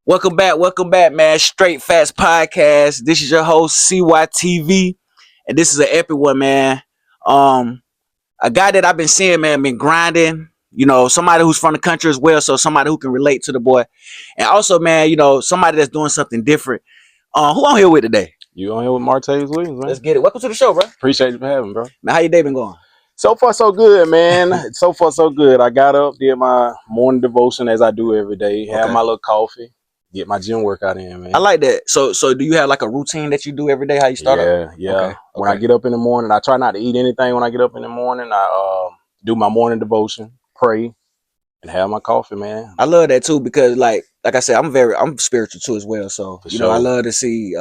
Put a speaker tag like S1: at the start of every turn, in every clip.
S1: Welcome back, man. Straight Facts Podcast. This is your host, CYTV, and this is an epic one, man. Um, a guy that I've been seeing, man, been grinding. Somebody who's from the country as well, so somebody who can relate to the boy, and also, man, somebody that's doing something different. Who I'm here with today?
S2: You on here with Martavious Williams, man?
S1: Let's get it. Welcome to the show, bro.
S2: Appreciate you for having me, bro.
S1: Man, how your day been going?
S2: So far, so good, man. So far, so good. I got up, did my morning devotion as I do every day, have my little coffee, get my gym workout in, man.
S1: I like that. So do you have like a routine that you do every day? How you start up?
S2: Yeah.
S1: Okay.
S2: When I get up in the morning, I try not to eat anything when I get up in the morning. I do my morning devotion, pray, and have my coffee, man.
S1: I love that too because like I said, I'm spiritual too as well. So I love to see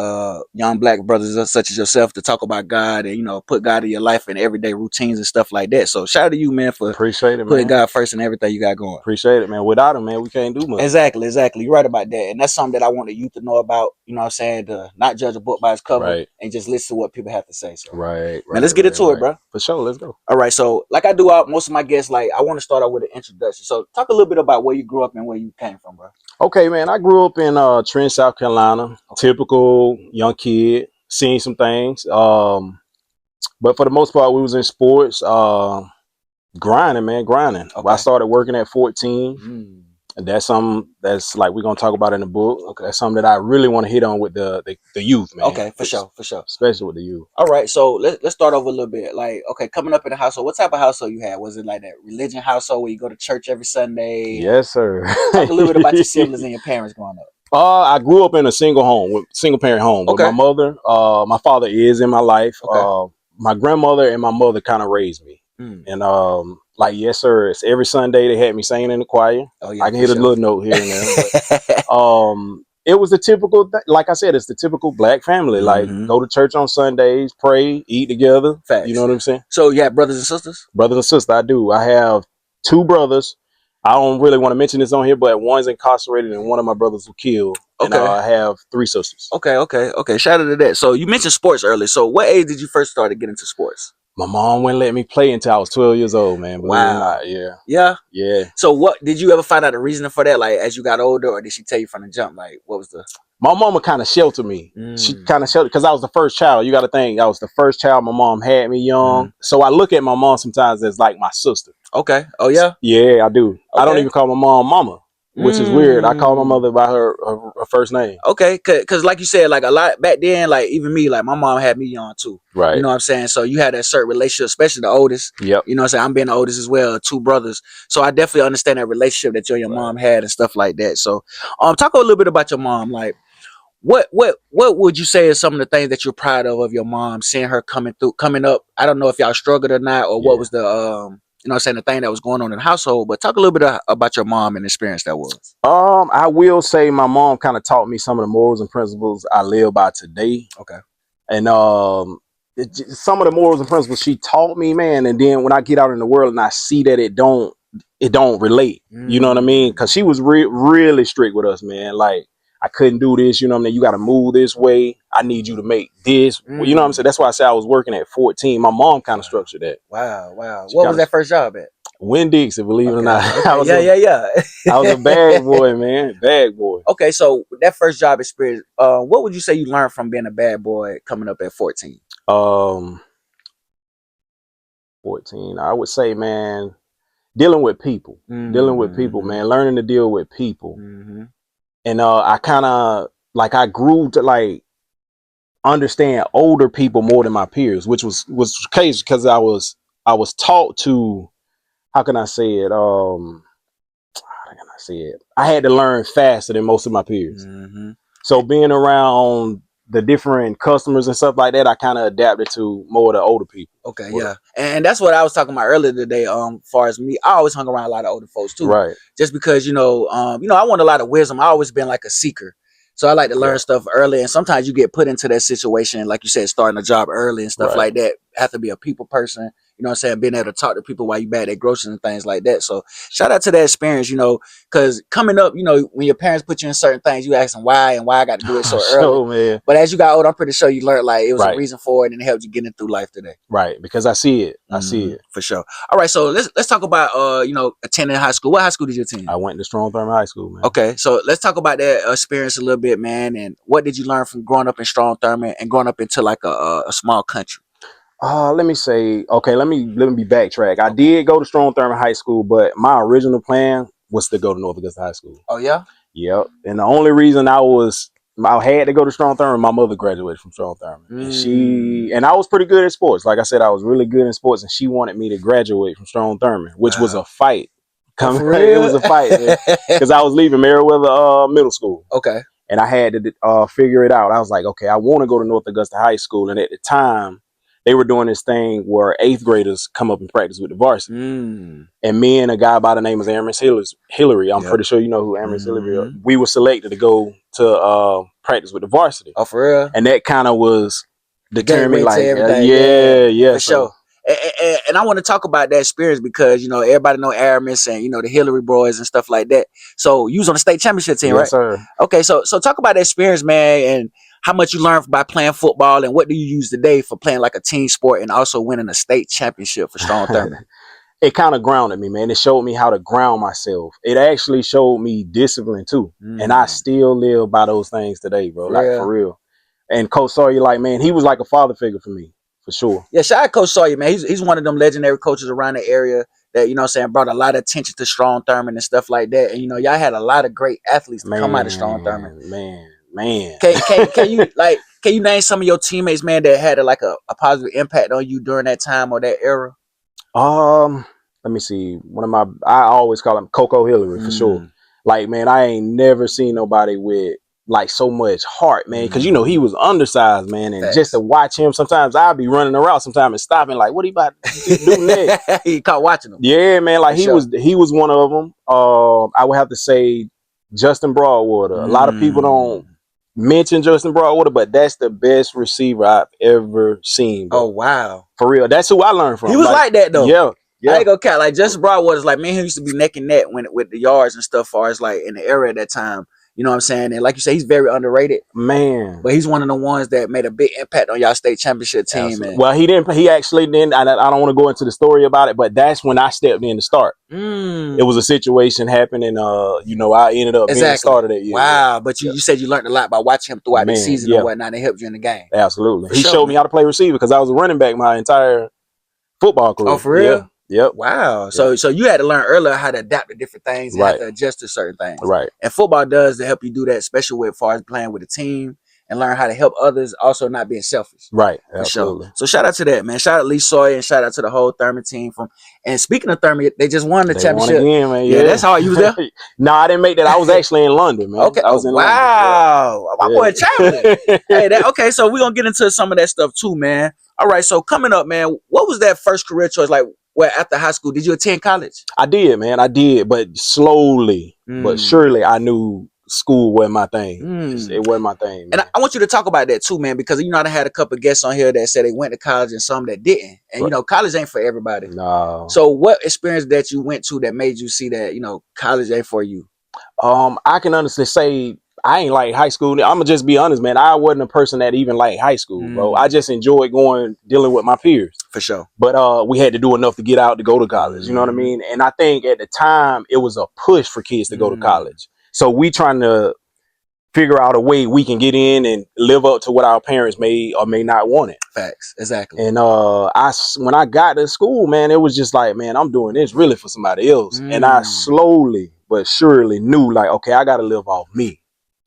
S1: young black brothers such as yourself to talk about God and put God in your life and everyday routines and stuff like that. So shout out to you, man, for
S2: Appreciate it,
S1: putting
S2: man.
S1: God first in everything you got going.
S2: Appreciate it, man. Without him, man, we can't do much.
S1: Exactly. You're right about that. And that's something that I want the youth to know about, you know what I'm saying, to not judge a book by its cover and just listen to what people have to say. So
S2: right.
S1: Man, let's get into it, bro.
S2: For sure, let's go.
S1: All right, so like I do out most of my guests, like I want to start out with an introduction. So talk a little bit about where you grew up and where you came from, bro.
S2: Okay, man. I grew up in Trent, South Carolina. Typical young kid, seen some things. But for the most part, we was in sports. Grinding, man, grinding. Okay. I started working at 14. And that's something that's like we're gonna talk about in the book. Okay, that's something that I really want to hit on with the youth, man.
S1: Okay, for sure,
S2: especially with the youth.
S1: All right, so let's start over a little bit. Like, okay, coming up in the household, what type of household you had? Was it like that religion household where you go to church every Sunday?
S2: Yes, sir.
S1: Talk a little bit about your siblings and your parents growing up.
S2: I grew up in a single parent home.
S1: Okay.
S2: With my mother. My father is in my life. Okay. My grandmother and my mother kind of raised me. And like, yes, sir. It's every Sunday they had me singing in the choir. Oh, yeah, I can hit a little note here and there. But, it was the typical, like I said, it's the typical black family. Like, go to church on Sundays, pray, eat together.
S1: Facts.
S2: You know what I'm saying?
S1: So you have brothers and sisters?
S2: Brothers and sisters, I do. I have 2 brothers. I don't really want to mention this on here, but one's incarcerated and one of my brothers was killed. Okay. And I have 3 sisters.
S1: Okay. Shout out to that. So you mentioned sports earlier. So what age did you first start to get into sports?
S2: My mom wouldn't let me play until I was 12 years old, man.
S1: Wow. Yeah. So what did you ever find out the reason for that? Like as you got older, or did she tell you from the jump? Like what was the?
S2: My mama kind of sheltered me. She kind of sheltered because I was the first child. You got to think I was the first child. My mom had me young, so I look at my mom sometimes as like my sister.
S1: Okay. Oh yeah.
S2: Yeah, I do. Okay. I don't even call my mom mama, which is weird. I call my mother by her first name.
S1: Okay, cause like you said, like a lot back then, like even me, like my mom had me young too.
S2: Right.
S1: You know what I'm saying? So you had that certain relationship, especially the oldest.
S2: Yep.
S1: You know what I'm saying? I'm being the oldest as well, 2 brothers. So I definitely understand that relationship that you and your mom had and stuff like that. So talk a little bit about your mom. Like what would you say is some of the things that you're proud of your mom, seeing her coming up? I don't know if y'all struggled or not, or what was the you know what I'm saying, the thing that was going on in the household, but talk a little bit about your mom and the experience that was.
S2: I will say my mom kind of taught me some of the morals and principles I live by today.
S1: Okay.
S2: And some of the morals and principles she taught me, man, and then when I get out in the world and I see that it don't relate, you know what I mean? Because she was really strict with us, man. Like, I couldn't do this, you know what I mean? You got to move this way. I need you to make this. Well, you know what I'm saying? That's why I said I was working at 14. My mom kind of structured that.
S1: Wow. What was that first job at?
S2: Winn-Dixie, believe it or not.
S1: Okay. I was
S2: a bag boy, man. Bag boy.
S1: Okay, so that first job experience, what would you say you learned from being a bad boy coming up at 14?
S2: 14. I would say, man, dealing with people. Dealing with people, man. Learning to deal with people. And I kind of, like, I grew to, like, understand older people more than my peers, which was the case because I was taught to, how can I say it? I had to learn faster than most of my peers. So being around the different customers and stuff like that, I kind of adapted to more of the older people.
S1: Okay, yeah. And that's what I was talking about earlier today. Far as me, I always hung around a lot of older folks too.
S2: Right.
S1: Just because, I want a lot of wisdom. I always been like a seeker. So I like to learn stuff early. And sometimes you get put into that situation, like you said, starting a job early and stuff like that. Have to be a people person. You know what I'm saying? Being able to talk to people while you bag their groceries and things like that. So shout out to that experience, you know, because coming up, you know, when your parents put you in certain things, you ask them why and why I got to do it so early.
S2: So man,
S1: But as you got older, I'm pretty sure you learned like it was a
S2: right,
S1: reason for it and it helped you getting through life today.
S2: right, because I see it. I see it.
S1: For sure. All right, so let's talk about you know, attending high school. What high school did you attend?
S2: I went to Strong Thurman High School, man.
S1: Okay, so let's talk about that experience a little bit, man. And what did you learn from growing up in Strong Thurman and growing up into like a small country?
S2: Let me say, okay, let me be backtrack. I did go to Strong Thurman High School, but my original plan was to go to North Augusta High School.
S1: Oh yeah.
S2: Yep. And the only reason I had to go to Strong Thurman, my mother graduated from Strong Thurman. And I was pretty good at sports. Like I said, I was really good in sports, and she wanted me to graduate from Strong Thurman, which was a fight. It was a fight, because I was leaving Meriwether Middle School.
S1: Okay.
S2: And I had to figure it out. I was like, okay, I want to go to North Augusta High School. And at the time, they were doing this thing where 8th graders come up and practice with the varsity. And me and a guy by the name of Aaron Hillary, I'm pretty sure you know who Aaron Hillary is. We were selected to go to practice with the varsity.
S1: Oh, for real?
S2: And that kind of was determined, like,
S1: For sure. And I want to talk about that experience because, you know, everybody know Aramis and, you know, the Hillary boys and stuff like that. So you was on the state championship team, right?
S2: Yes, sir.
S1: Okay, so talk about that experience, man, and how much you learned by playing football and what do you use today for playing like a team sport and also winning a state championship for Strong Thurman?
S2: It kind of grounded me, man. It showed me how to ground myself. It actually showed me discipline too. And I still live by those things today, bro. For real. And Coach Sawyer, like, man, he was like a father figure for me, for sure.
S1: Yeah, shout out Coach Sawyer, man. He's one of them legendary coaches around the area that, you know what I'm saying, brought a lot of attention to Strong Thurman and stuff like that. And, you know, y'all had a lot of great athletes to come out of Strong Thurman.
S2: Man.
S1: Can you name some of your teammates, man, that had a positive impact on you during that time or that era?
S2: Let me see. I always call him Coco Hillary, for sure. Like, man, I ain't never seen nobody with like so much heart, man. Because, you know, he was undersized, man. And just to watch him, sometimes I'd be running around sometimes and stopping, like, what he about to do next?
S1: He caught watching him.
S2: Yeah, man. Like, he was one of them. I would have to say Justin Broadwater. A lot of people don't mention Justin Broadwater, but that's the best receiver I've ever seen, bro.
S1: Oh, wow.
S2: For real. That's who I learned from.
S1: He was like that, though.
S2: Yeah.
S1: I ain't gonna count. Like, Justin Broadwater's like, man, he used to be neck and neck with the yards and stuff, far as like in the era at that time. You know what I'm saying? And like you say, he's very underrated,
S2: man.
S1: But he's one of the ones that made a big impact on y'all state championship team. And
S2: well, he actually didn't. I don't want to go into the story about it, but that's when I stepped in to start. It was a situation happening. You know, I ended up being the starter that year.
S1: Wow, but you said you learned a lot by watching him throughout the season and whatnot. They helped you in the game.
S2: Absolutely, he showed me how to play receiver because I was a running back my entire football career.
S1: Oh, for real?
S2: Yep.
S1: Wow. So you had to learn earlier how to adapt to different things and how to adjust to certain things.
S2: Right.
S1: And football does to help you do that, especially with as far as playing with a team and learn how to help others, also not being selfish.
S2: Right.
S1: For sure. So shout out to that, man. Shout out Lee Sawyer and shout out to the whole Thurman team. And speaking of Thurman, they just won the championship.
S2: Won again, man.
S1: Yeah, that's how you was there.
S2: No, I didn't make that. I was actually in London, man.
S1: Okay.
S2: I was in London.
S1: Wow. My boy traveling. Okay, so we're gonna get into some of that stuff too, man. All right, so coming up, man, what was that first career choice like? Well, after high school, did you attend college?
S2: I did, man. I did, but slowly, but surely, I knew school wasn't my thing. It wasn't my thing, man.
S1: And I want you to talk about that too, man, because you know I had a couple of guests on here that said they went to college and some that didn't. And you know, college ain't for everybody.
S2: No.
S1: So what experience that you went to that made you see that, you know, college ain't for you?
S2: I can honestly say I ain't like high school. I'm gonna just be honest, man. I wasn't a person that even liked high school, bro. I just enjoyed dealing with my peers.
S1: For sure.
S2: But we had to do enough to get out to go to college. You know what I mean? And I think at the time it was a push for kids to go to college. So we trying to figure out a way we can get in and live up to what our parents may or may not want it.
S1: Facts. Exactly.
S2: And when I got to school, man, it was just like, man, I'm doing this really for somebody else. And I slowly but surely knew, like, okay, I got to live off me.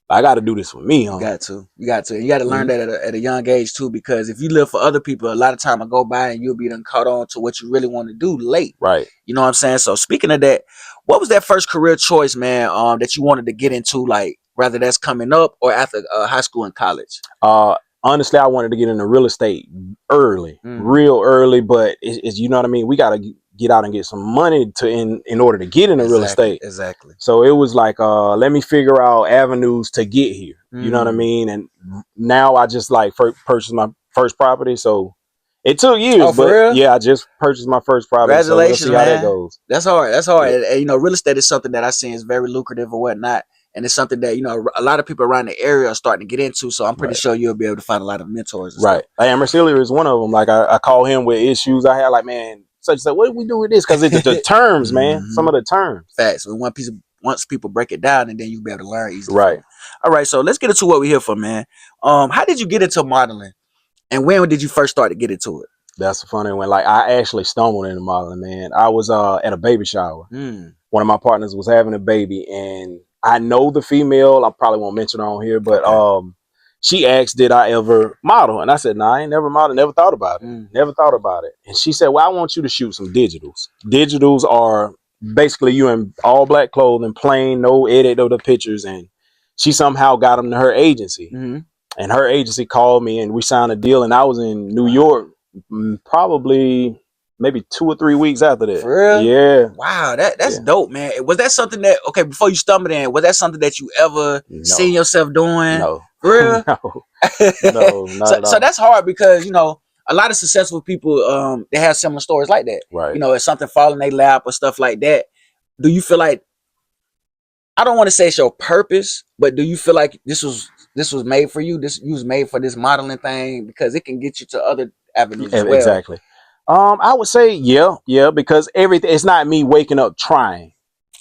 S2: I got to do this for me, huh?
S1: You got to. You got to learn that at a young age too, because if you live for other people, a lot of time will go by and you'll be done caught on to what you really want to do late.
S2: Right.
S1: You know what I'm saying? So speaking of that, what was that first career choice, man, that you wanted to get into, like, whether that's coming up or after high school and college?
S2: Honestly, I wanted to get into real estate early, real early, but it's you know what I mean? We got to get out and get some money in order to get into real estate.
S1: Exactly.
S2: So it was like, let me figure out avenues to get here. You know what I mean? And now I just like purchased my first property. So It took years,
S1: Oh, for
S2: but
S1: real?
S2: yeah, I just purchased my first property, so we'll
S1: Congratulations,
S2: see how that
S1: man.
S2: goes.
S1: That's hard. That's hard.
S2: Yeah,
S1: And, you know, real estate is something that I see is very lucrative or whatnot. And it's something that, you know, a lot of people around the area are starting to get into. So I'm pretty
S2: right.
S1: sure you'll be able to find a lot of mentors and
S2: Right.
S1: stuff.
S2: Like Mercelia is one of them. Like I call him with issues I had. Like, man, such and such, what do we do with this? Because it's the terms, man. Some
S1: Hmm.
S2: of the terms.
S1: Facts. Once people break it down, and then you'll be able to learn easily from
S2: Right.
S1: it. All right, so let's get into what we're here for, man. How did you get into modeling, and when did you first start to get into it?
S2: That's a funny one. Like I actually stumbled into modeling, man. I was at a baby shower.
S1: Mm,
S2: One of my partners was having a baby, and I know the female. I probably won't mention her on here, but
S1: okay.
S2: she asked, "Did I ever model?" And I said, "No, I ain't never modeled. Never thought about it.
S1: Mm,
S2: Never thought about it." And she said, "Well, I want you to shoot some digitals. Digitals are basically you in all black clothing, plain, no edit of the pictures." And she somehow got them to her agency,
S1: mm-hmm.
S2: and her agency called me, and we signed a deal. And I was in New
S1: Wow.
S2: York, probably maybe 2 or 3 weeks after that.
S1: For real?
S2: Yeah,
S1: Wow, that's
S2: yeah.
S1: dope, man. Was that something that okay before you stumbled in? Was that something that you ever seen
S2: No,
S1: yourself doing?
S2: no,
S1: For real?
S2: no, no, not
S1: so
S2: at
S1: so
S2: all.
S1: that's hard because you know a lot of successful people they have similar stories like that.
S2: Right.
S1: You know, it's something falling in their lap or stuff like that. Do you feel like I don't want to say it's your purpose, but do you feel like this was made for you? This you was made for this modeling thing because it can get you to other avenues as well.
S2: Exactly. I would say yeah, yeah, because everything. It's not me waking up trying,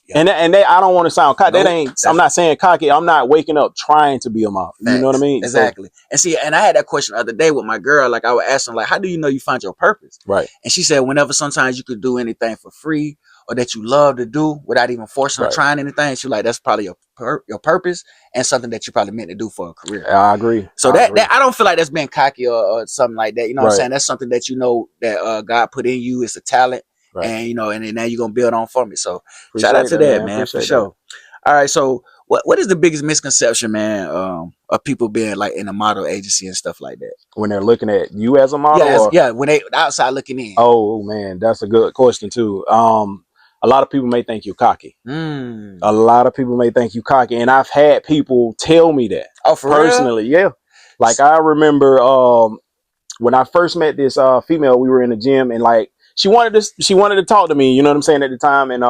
S1: Yeah.
S2: and I don't want to sound cocky. That
S1: Nope.
S2: ain't. I'm
S1: That's
S2: not saying cocky. I'm not waking up trying to be a model. You know what I
S1: facts.
S2: mean? So
S1: Exactly. And see, and I had that question the other day with my girl. Like I would ask her, like, how do you know you find your purpose?
S2: right,
S1: And she said, whenever sometimes you could do anything for free or that you love to do without even forcing or
S2: right.
S1: trying anything. She like, that's probably your purpose and something that you probably meant to do for a career.
S2: I agree.
S1: So
S2: I
S1: that
S2: agree.
S1: I don't feel like that's being cocky or something like that. You know what I'm
S2: Right,
S1: saying? That's something that you know that God put in you. It's a talent.
S2: right.
S1: And you know, and then now you're gonna build on from it. So shout out
S2: Appreciate
S1: to
S2: that,
S1: that,
S2: man.
S1: man, for
S2: Appreciate that.
S1: sure. All right, so what is the biggest misconception, man, of people being like in a model agency and stuff like that?
S2: When they're looking at you as a model,
S1: Yeah,
S2: or
S1: yeah, when they outside looking in.
S2: oh man, that's a good question too. A lot of people may think you're cocky.
S1: Mm.
S2: A lot of people may think you cocky, and I've had people tell me that
S1: Oh, for real?
S2: personally. Yeah, like I remember when I first met this female, we were in the gym, and like she wanted to talk to me. You know what I'm saying at the time, and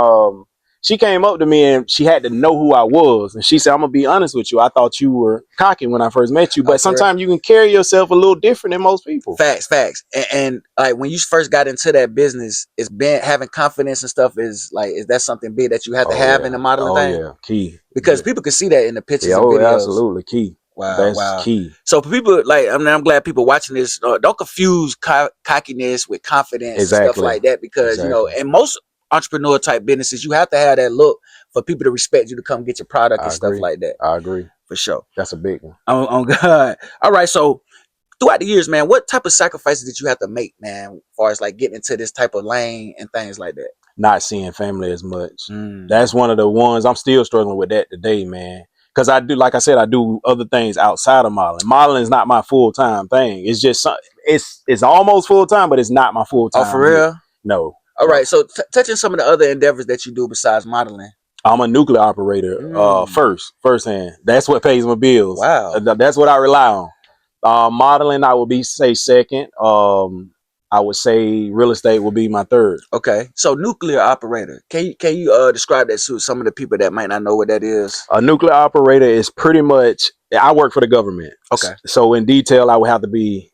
S2: she came up to me and she had to know who I was, and she said, "I'm gonna be honest with you. I thought you were cocky when I first met you,
S1: Oh,
S2: but
S1: for real?
S2: sometimes you can carry yourself a little different than most people."
S1: Facts, facts. And like when you first got into that business, it's been having confidence and stuff is that something big that you have to
S2: Oh
S1: have in
S2: yeah,
S1: the modeling
S2: oh
S1: thing?
S2: yeah, key.
S1: Because people can see that in the
S2: Yeah,
S1: pictures and
S2: oh,
S1: videos.
S2: absolutely key.
S1: Wow,
S2: That's
S1: wow.
S2: key.
S1: So for people like I mean, I'm glad people watching this don't confuse cockiness with confidence and stuff
S2: Exactly,
S1: like that because you know,
S2: exactly.
S1: in most entrepreneur type businesses, you have to have that look for people to respect you to come get your product and
S2: I
S1: stuff
S2: agree.
S1: like that
S2: I agree.
S1: for sure.
S2: That's a big one.
S1: On God. All right, so throughout the years, man, what type of sacrifices did you have to make, man, as far as like getting into this type of lane and things like that?
S2: Not seeing family as much.
S1: Mm.
S2: That's one of the ones I'm still struggling with that today, man. Because I do, like I said, I do other things outside of modeling. Modeling is not my full time thing. It's just it's almost full time, but it's not my full
S1: Oh, for
S2: time yet.
S1: real?
S2: No,
S1: All
S2: no.
S1: right, so touching some of the other endeavors that you do besides modeling.
S2: I'm a nuclear operator.
S1: Mm.
S2: First hand. That's what pays my bills.
S1: Wow.
S2: That's what I rely on. Modeling, I would be say second. I would say real estate would be my third.
S1: Okay, so nuclear operator. Can you describe that to some of the people that might not know what that is?
S2: A nuclear operator is pretty much. I work for the government.
S1: Okay.
S2: So in detail, I would have to be.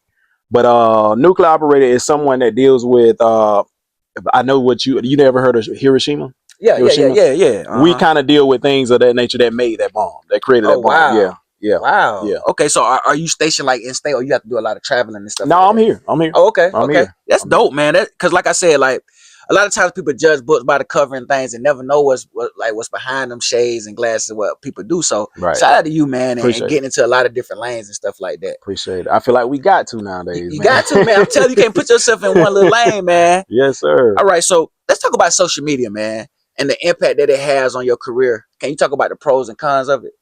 S2: But nuclear operator is someone that deals with. I know what you never heard of Hiroshima.
S1: Yeah, yeah, yeah,
S2: Hiroshima.
S1: yeah, yeah.
S2: We
S1: Uh-huh.
S2: kind of deal with things of that nature that made that bomb, that created
S1: Oh
S2: that bomb. Yeah,
S1: wow.
S2: yeah,
S1: Wow.
S2: yeah.
S1: Okay, so are you stationed like in state or you have to do a lot of traveling and stuff
S2: No,
S1: like
S2: I'm
S1: that?
S2: here. I'm here.
S1: Oh, okay,
S2: I'm
S1: okay.
S2: here.
S1: That's
S2: I'm here.
S1: dope, man. That because like I said, like a lot of times people judge books by the cover and things and never know what's behind them shades and glasses, what people do. So
S2: Right.
S1: shout out to you, man, and
S2: Appreciate it.
S1: getting into a lot of different lanes and stuff like that.
S2: Appreciate it. I feel like we got to
S1: You,
S2: nowadays,
S1: you
S2: man.
S1: got to, man. I'm telling you, you can't put yourself in one little lane, man.
S2: Yes, sir.
S1: All right, so let's talk about social media, man, and the impact that it has on your career. Can you talk about the pros and cons of it?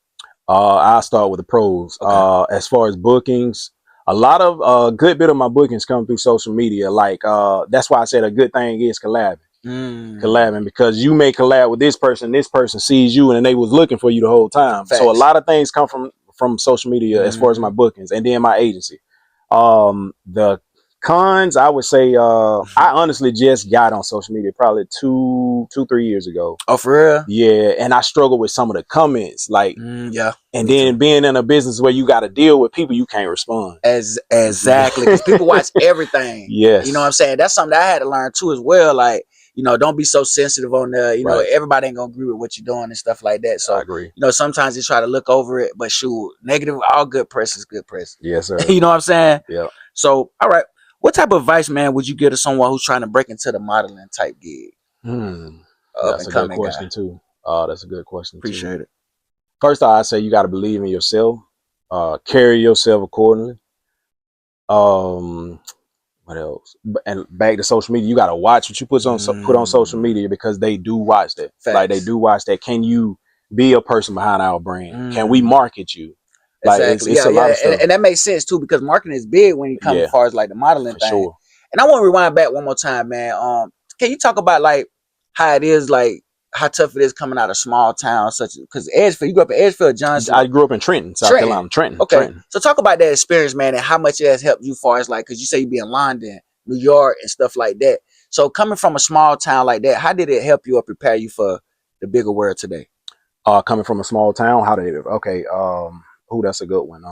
S2: I'll start with the pros.
S1: Okay.
S2: As far as bookings, a lot of good bit of my bookings come through social media. Like that's why I said a good thing is collabing.
S1: Mm.
S2: Collabing because you may collab with this person sees you and they was looking for you the whole time. So a
S1: Facts.
S2: lot of things come from social media as far as my
S1: Mm-hmm.
S2: bookings and then my agency. The Cons, I would say, I honestly just got on social media probably 3 years ago.
S1: Oh, for real?
S2: Yeah, and I struggle with some of the comments, like,
S1: Yeah.
S2: and
S1: Me
S2: then
S1: too.
S2: being in a business where you got to deal with people, you can't respond.
S1: Exactly, because people watch everything. You know what I'm
S2: Yes,
S1: saying? That's something that I had to learn too as well. Like, don't be so sensitive on the,
S2: right.
S1: everybody ain't gonna agree with what you're doing and stuff like that.
S2: I
S1: So,
S2: agree.
S1: sometimes you try to look over it, but shoot, negative, all good press is good press.
S2: Yes, sir.
S1: You know what I'm saying?
S2: Yeah.
S1: So, all right. What type of advice, man, would you give to someone who's trying to break into the modeling type gig? Up
S2: That's
S1: and
S2: a good
S1: coming guy.
S2: question too. That's a good question too.
S1: Appreciate it.
S2: First, I say you got to believe in yourself. Carry yourself accordingly. What else? And back to social media, you got to watch what you put on social media, because they do watch that.
S1: Facts.
S2: Like, they do watch that. Can you be a person behind our brand? Can we market you? Like,
S1: Exactly.
S2: it's a lot of stuff.
S1: And that makes sense too, because marketing is big when you come as far as like the modeling
S2: for
S1: thing.
S2: sure.
S1: And I want to rewind back one more time, man. Can you talk about like how it is, like how tough it is coming out of small towns such as, because Edgefield, you grew up in Edgefield, Johnson.
S2: I grew up in Trenton, South Carolina. Trenton.
S1: Okay.
S2: Trenton.
S1: So talk about that experience, man, and how much it has helped you far as like, because you say you be in London, New York, and stuff like that. So coming from a small town like that, how did it help you or prepare you for the bigger world today?
S2: Coming from a small town, how did it? Okay. That's a good one.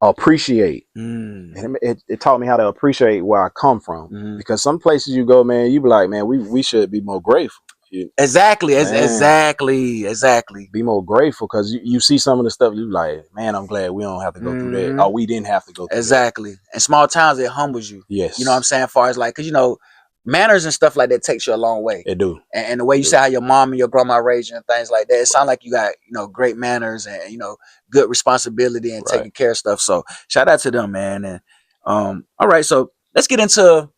S2: Appreciate. And it taught me how to appreciate where I come from, because some places you go, man, you be like, man, we should be more grateful.
S1: Exactly.
S2: Be more grateful, because you see some of the stuff, you like, man, I'm glad we don't have to go through that, or we didn't have to go through
S1: that. And small towns, it humbles you.
S2: Yes.
S1: You know what I'm saying? As far as like, because manners and stuff like that takes you a long way.
S2: It do.
S1: And the way you say how your mom and your grandma raised you and things like that, it sounds like you got, great manners and, good responsibility and taking care of stuff. So shout out to them, man. And all right, so let's get into,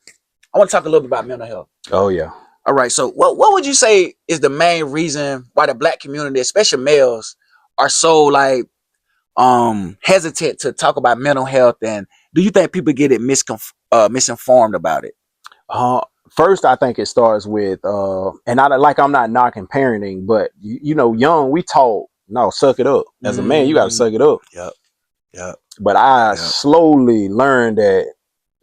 S1: I want to talk a little bit about mental health.
S2: Oh yeah.
S1: All right, so what would you say is the main reason why the Black community, especially males, are so like hesitant to talk about mental health, and do you think people get it misinformed about it?
S2: First, I think it starts with and I'm not knocking parenting, but young, we taught, no, suck it up. As a man, you got to suck it up.
S1: Yep.
S2: But I slowly learned that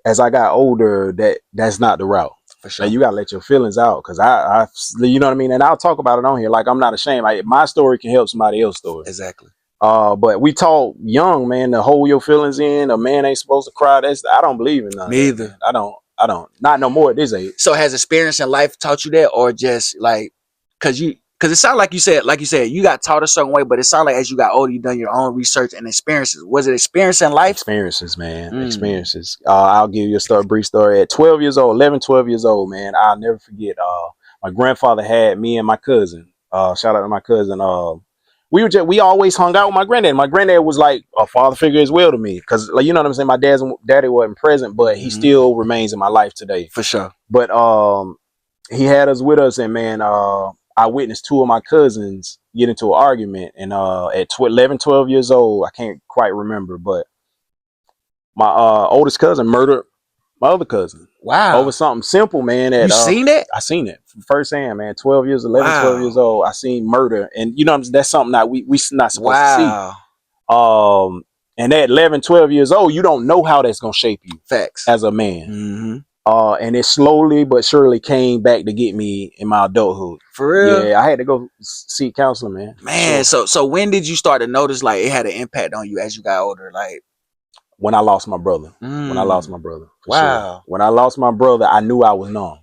S2: as I got older, that's not the route.
S1: For sure.
S2: Like, you got to let your feelings out, because I you know what I mean? And I'll talk about it on here. Like, I'm not ashamed. My story can help somebody else's story.
S1: Exactly.
S2: But we taught young, man, to hold your feelings in. A man ain't supposed to cry. I don't believe in none.
S1: Me either.
S2: Of that, I don't. Not no more at this age.
S1: So has experience in life taught you that, or just like, because it sounded like you said, you got taught a certain way, but it sounded like as you got older, you done your own research and experiences. Was it experience in life?
S2: Experiences, man. Experiences. I'll give you a brief story. At 12 years old, 11, 12 years old, man, I'll never forget. My grandfather had me and my cousin. Shout out to my cousin. We always hung out with my granddad. My granddad was like a father figure as well to me, because, like, you know what I'm saying, my daddy wasn't present, but he still remains in my life today.
S1: For sure.
S2: But he had us with us, and man, I witnessed two of my cousins get into an argument, and at 11, 12 years old, I can't quite remember, but my oldest cousin murdered my other cousin.
S1: Wow.
S2: Over something simple, man.
S1: You seen it?
S2: I seen it firsthand, man. 12 years, 11, 12 years old. I seen murder. And that's something that we not supposed to see. And at 11, 12 years old, you don't know how that's going to shape you.
S1: Facts.
S2: As a man. And it slowly but surely came back to get me in my adulthood.
S1: For real?
S2: Yeah, I had to go seek counseling, man.
S1: Man, sure. So when did you start to notice like it had an impact on you as you got older? Like,
S2: when I lost my brother. When I lost my brother.
S1: Wow.
S2: Sure. When I lost my brother, I knew I was numb.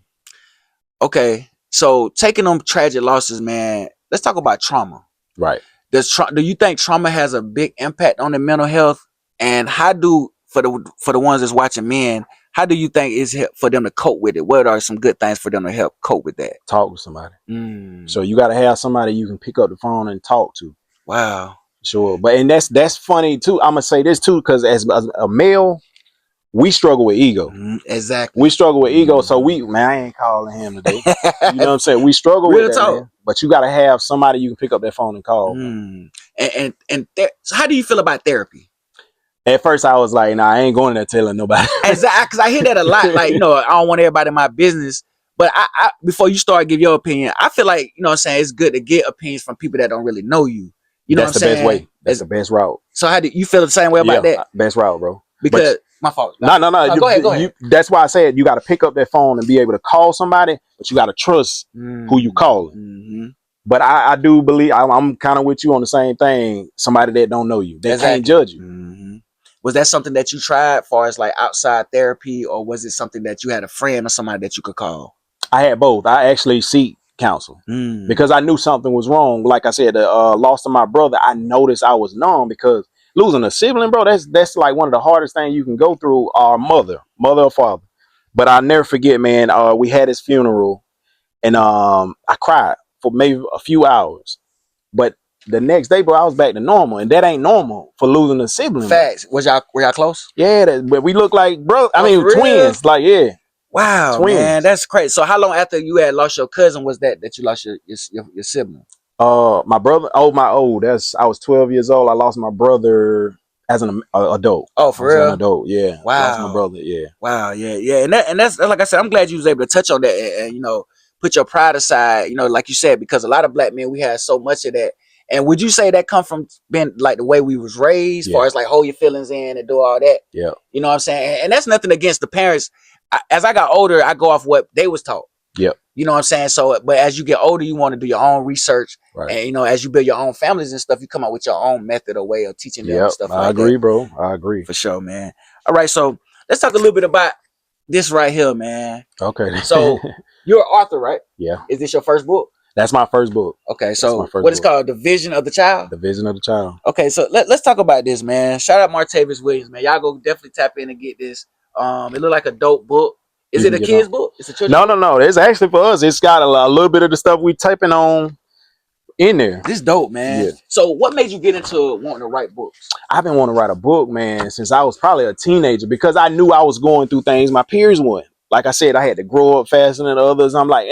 S1: Okay. So taking them tragic losses, man, let's talk about trauma.
S2: Right.
S1: Do you think trauma has a big impact on the mental health? And how do, for the ones that's watching men, how do you think it's for them to cope with it? What are some good things for them to help cope with that?
S2: Talk with somebody. So you got to have somebody you can pick up the phone and talk to.
S1: Wow.
S2: Sure. But and that's funny too. I'm gonna say this too, because as a male, we struggle with ego.
S1: Exactly.
S2: We struggle with ego. So man, I ain't calling him today. You know what I'm saying? We struggle with that, man. But you got to have somebody you can pick up that phone and call.
S1: So how do you feel about therapy?
S2: At first, I was like, nah, I ain't going there telling nobody.
S1: Exactly, because I hear that a lot. Like, I don't want everybody in my business. But I before you start give your opinion, I feel like, what I'm saying, it's good to get opinions from people that don't really know you. You know what I'm saying?
S2: That's the best way. That's the best route.
S1: So how do you feel the same way about that?
S2: Best route, bro.
S1: Because My fault.
S2: No, no, no.
S1: No, go ahead. Go ahead.
S2: That's why I said you got to pick up that phone and be able to call somebody, but you got to trust who you calling.
S1: Mm-hmm.
S2: But I do believe I'm kind of with you on the same thing. Somebody that don't know you, they can't
S1: Exactly.
S2: judge you.
S1: Mm-hmm. Was that something that you tried, far as like outside therapy, or was it something that you had a friend or somebody that you could call?
S2: I had both. I actually seek counsel because I knew something was wrong. Like I said, the loss of my brother, I noticed I was numb because losing a sibling, bro, that's like one of the hardest things you can go through. Our mother or father. But I'll never forget, man. We had his funeral, and I cried for maybe a few hours. But the next day, bro, I was back to normal, and that ain't normal for losing a sibling, bro.
S1: Facts. Were y'all close?
S2: Yeah, but we look like bro. I
S1: Oh,
S2: mean,
S1: for real?
S2: twins. Like, yeah,
S1: Wow, man,
S2: twins.
S1: that's crazy. So how long after you had lost your cousin was that you lost your sibling?
S2: My brother. That's I was 12 years old. I lost my brother as an adult.
S1: Oh,
S2: I
S1: for
S2: was an
S1: real?
S2: adult. Yeah, I lost my
S1: Wow.
S2: brother. Yeah,
S1: Wow, yeah, and that's like I said. I'm glad you was able to touch on that, and you know, put your pride aside. You know, like you said, because a lot of black men we had so much of that. And would you say that come from being like the way we was raised,
S2: yeah,
S1: far as like hold your feelings in and do all that?
S2: yeah,
S1: You know what I'm saying? And that's nothing against the parents. As I got older, I go off what they was taught.
S2: yeah.
S1: You know what I'm saying? So, but as you get older, you want to do your own research,
S2: Right.
S1: and you know, as you build your own families and stuff, you come up with your own method or way of teaching them and
S2: Yep.
S1: stuff
S2: I
S1: like that.
S2: agree, bro. I agree.
S1: For sure, man. All right, so let's talk a little bit about this right here, man.
S2: Okay.
S1: So you're an author, right?
S2: Yeah.
S1: Is this your first book?
S2: That's my first book.
S1: Okay,
S2: That's my
S1: so
S2: first
S1: what is
S2: book.
S1: called The Vision of the Child?
S2: The Vision of the Child.
S1: Okay, so let's talk about this, man. Shout out Martavious Williams, man. Y'all go definitely tap in and get this. It look like a dope book. Is
S2: You
S1: it
S2: can
S1: a
S2: get on.
S1: kid's book? It's a children's
S2: No,
S1: book?
S2: no, no. It's actually for us. It's got a little bit of the stuff we typing on in there.
S1: This dope, man.
S2: Yeah.
S1: So what made you get into wanting to write books?
S2: I've been wanting to write a book, man, since I was probably a teenager because I knew I was going through things my peers wouldn't. Like I said, I had to grow up faster than others. I'm like,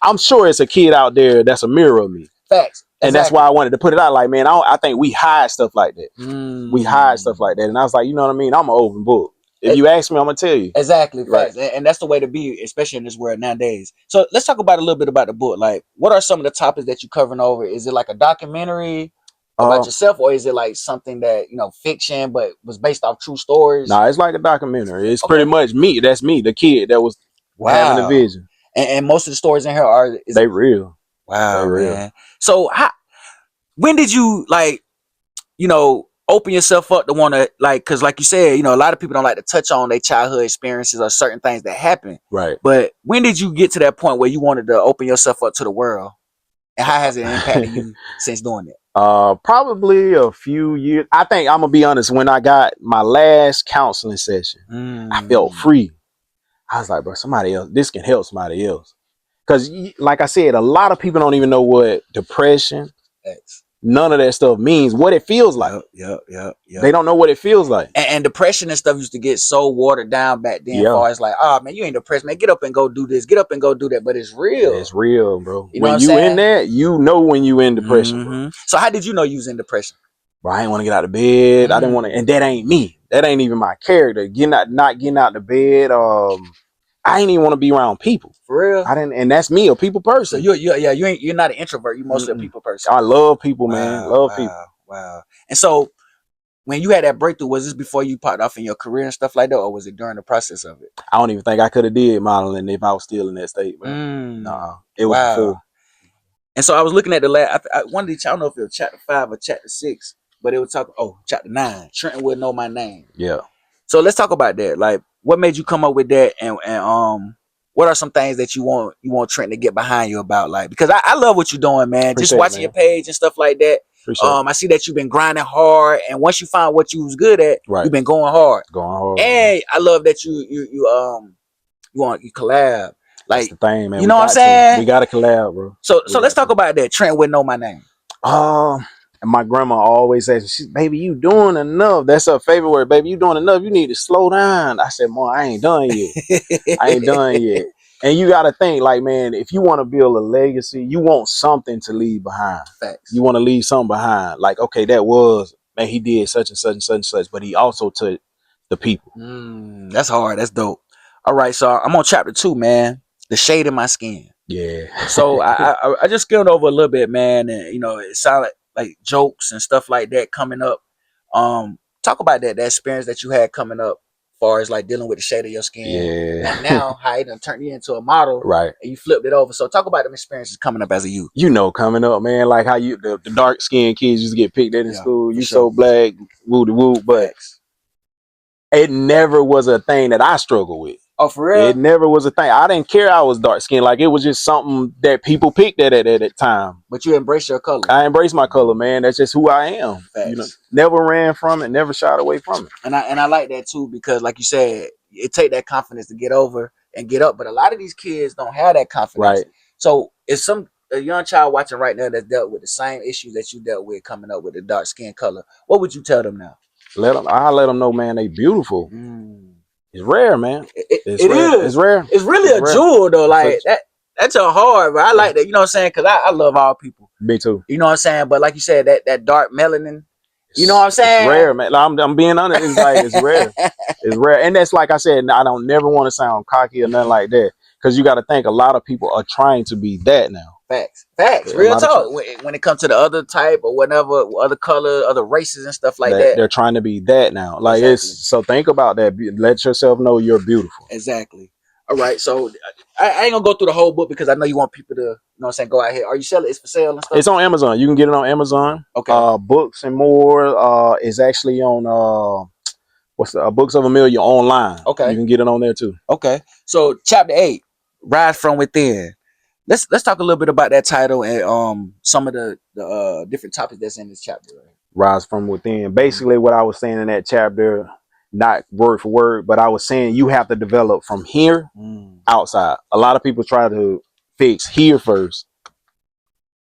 S2: I'm sure it's a kid out there that's a mirror of me.
S1: Facts.
S2: And that's why
S1: Exactly.
S2: I wanted to put it out. Like, man, I think we hide stuff like that. We hide stuff like
S1: Mm.
S2: that. And I was like, you know what I mean? I'm an open book. If you ask me, I'm gonna tell you.
S1: Exactly,
S2: Right.
S1: facts, and that's the way to be, especially in this world nowadays. So let's talk about a little bit about the book. Like, what are some of the topics that you're covering over? Is it like a documentary about
S2: Uh,
S1: yourself, or is it like something that fiction but was based off true stories?
S2: nah, it's like a documentary. It's pretty
S1: Okay,
S2: much me. That's me, the kid that was having the
S1: wow.
S2: vision.
S1: And most of the stories in here are is
S2: They
S1: it?
S2: real. They
S1: Wow,
S2: real.
S1: man. So when did you open yourself up to want to because like you said, a lot of people don't like to touch on their childhood experiences or certain things that happen.
S2: Right.
S1: But when did you get to that point where you wanted to open yourself up to the world, and how has it impacted you since doing it?
S2: Probably a few years. I think I'm gonna be honest. When I got my last counseling session, I felt free. I was like, bro, somebody else. This can help somebody else. Because, like I said, a lot of people don't even know what depression,
S1: Thanks.
S2: none of that stuff means, what it feels like.
S1: Yep.
S2: They don't know what it feels like.
S1: And depression and stuff used to get so watered down back then.
S2: Yeah.
S1: Far as like, oh man, you ain't depressed, man. Get up and go do this. Get up and go do that. But it's real.
S2: It's real, bro.
S1: You know what
S2: When
S1: I'm
S2: you in
S1: saying?
S2: that, you know when you in depression, bro.
S1: So how did you know you was in depression?
S2: Bro, I didn't want to get out of bed. I didn't want to, and that ain't me. That ain't even my character. Not getting out of bed. I ain't even want to be around people.
S1: For real?
S2: I didn't, and that's me, a people
S1: So
S2: person.
S1: you're not an introvert. You're mostly a people person.
S2: I love people, man. Love people.
S1: Wow. And so when you had that breakthrough, was this before you popped off in your career and stuff like that, or was it during the process of it?
S2: I don't even think I could have did modeling if I was still in that state, bro. Nah, it was before.
S1: And so I was looking at the last. One of these, I don't know if it was chapter 5 or chapter 6, but it was talking. Oh, chapter 9. Trenton would know my name.
S2: Yeah.
S1: So let's talk about that. Like, what made you come up with that, and what are some things that you want Trenton to get behind you about? Like, because I love what you're doing, man.
S2: Appreciate
S1: Just watching
S2: it,
S1: your page and stuff like that. I see that you've been grinding hard, and once you find what you was good at, you've been going hard.
S2: Going hard.
S1: And I love that you collab. Like,
S2: that's the thing, man.
S1: You know what I'm saying?
S2: We got to collab, bro.
S1: So let's talk about that. Trent would know my name.
S2: And my grandma always says, "Baby, you doing enough." That's her favorite word. Baby, you doing enough. You need to slow down. I said, "Mom, I ain't done yet. I ain't done yet." And you got to think, like, man, if you want to build a legacy, you want something to leave behind.
S1: Facts.
S2: You want to leave something behind. Like, okay, that was, man, he did such and such and such and such, but he also took the people.
S1: That's hard. That's dope. All right, so I'm on chapter 2, man. The shade in my skin.
S2: Yeah.
S1: So I just skimmed over a little bit, man, and it sounded like jokes and stuff like that coming up. Talk about that experience that you had coming up far as like dealing with the shade of your skin.
S2: Yeah.
S1: And now how it done turned you into a model,
S2: Right.
S1: and you flipped it over. So talk about them experiences coming up as a youth.
S2: You know, coming up, man, like how the dark skinned kids used to get picked at in school. You
S1: sure.
S2: so black, woo de woo, but
S1: Facts.
S2: it never was a thing that I struggled with.
S1: Oh, for real?
S2: It never was a thing. I didn't care I was dark skinned. Like it was just something that people picked at that time.
S1: But you embrace your color.
S2: I embrace my color, man. That's just who I am.
S1: Facts.
S2: You know, never ran from it, never shied away from it.
S1: And I like that too, because like you said, it take that confidence to get over and get up. But a lot of these kids don't have that confidence.
S2: Right.
S1: So if a young child watching right now that's dealt with the same issues that you dealt with coming up with the dark skin color, what would you tell them now?
S2: I let them know, man, they beautiful. It's rare, man.
S1: It's rare.
S2: It's rare.
S1: It's really a jewel though. Like that's a hard, but I like that. You know what I'm saying? Because I love all people.
S2: Me too.
S1: You know what I'm saying? But like you said, that dark melanin. You know what I'm saying?
S2: It's rare, man. I'm being honest. It's like it's rare. It's rare, and that's like I said. I don't never want to sound cocky or nothing like that, because you got to think a lot of people are trying to be that now.
S1: Facts. Real talk. When it comes to the other type or whatever, other color, other races and stuff like that,
S2: they're trying to be that now. Like it's so think about that. Let yourself know you're beautiful.
S1: Exactly. All right, so I ain't gonna go through the whole book because I know you want people to, you know what I'm saying, go out here. Are you selling? It's for sale and stuff?
S2: It's on Amazon. You can get it on Amazon.
S1: Okay.
S2: Books and more is actually on Books of a Million online.
S1: Okay.
S2: You can get it on there too.
S1: Okay. So chapter 8, Rise from Within. Let's talk a little bit about that title and some of the different topics that's in this chapter.
S2: Rise from Within. Basically, what I was saying in that chapter, not word for word, but I was saying you have to develop from here outside. A lot of people try to fix here first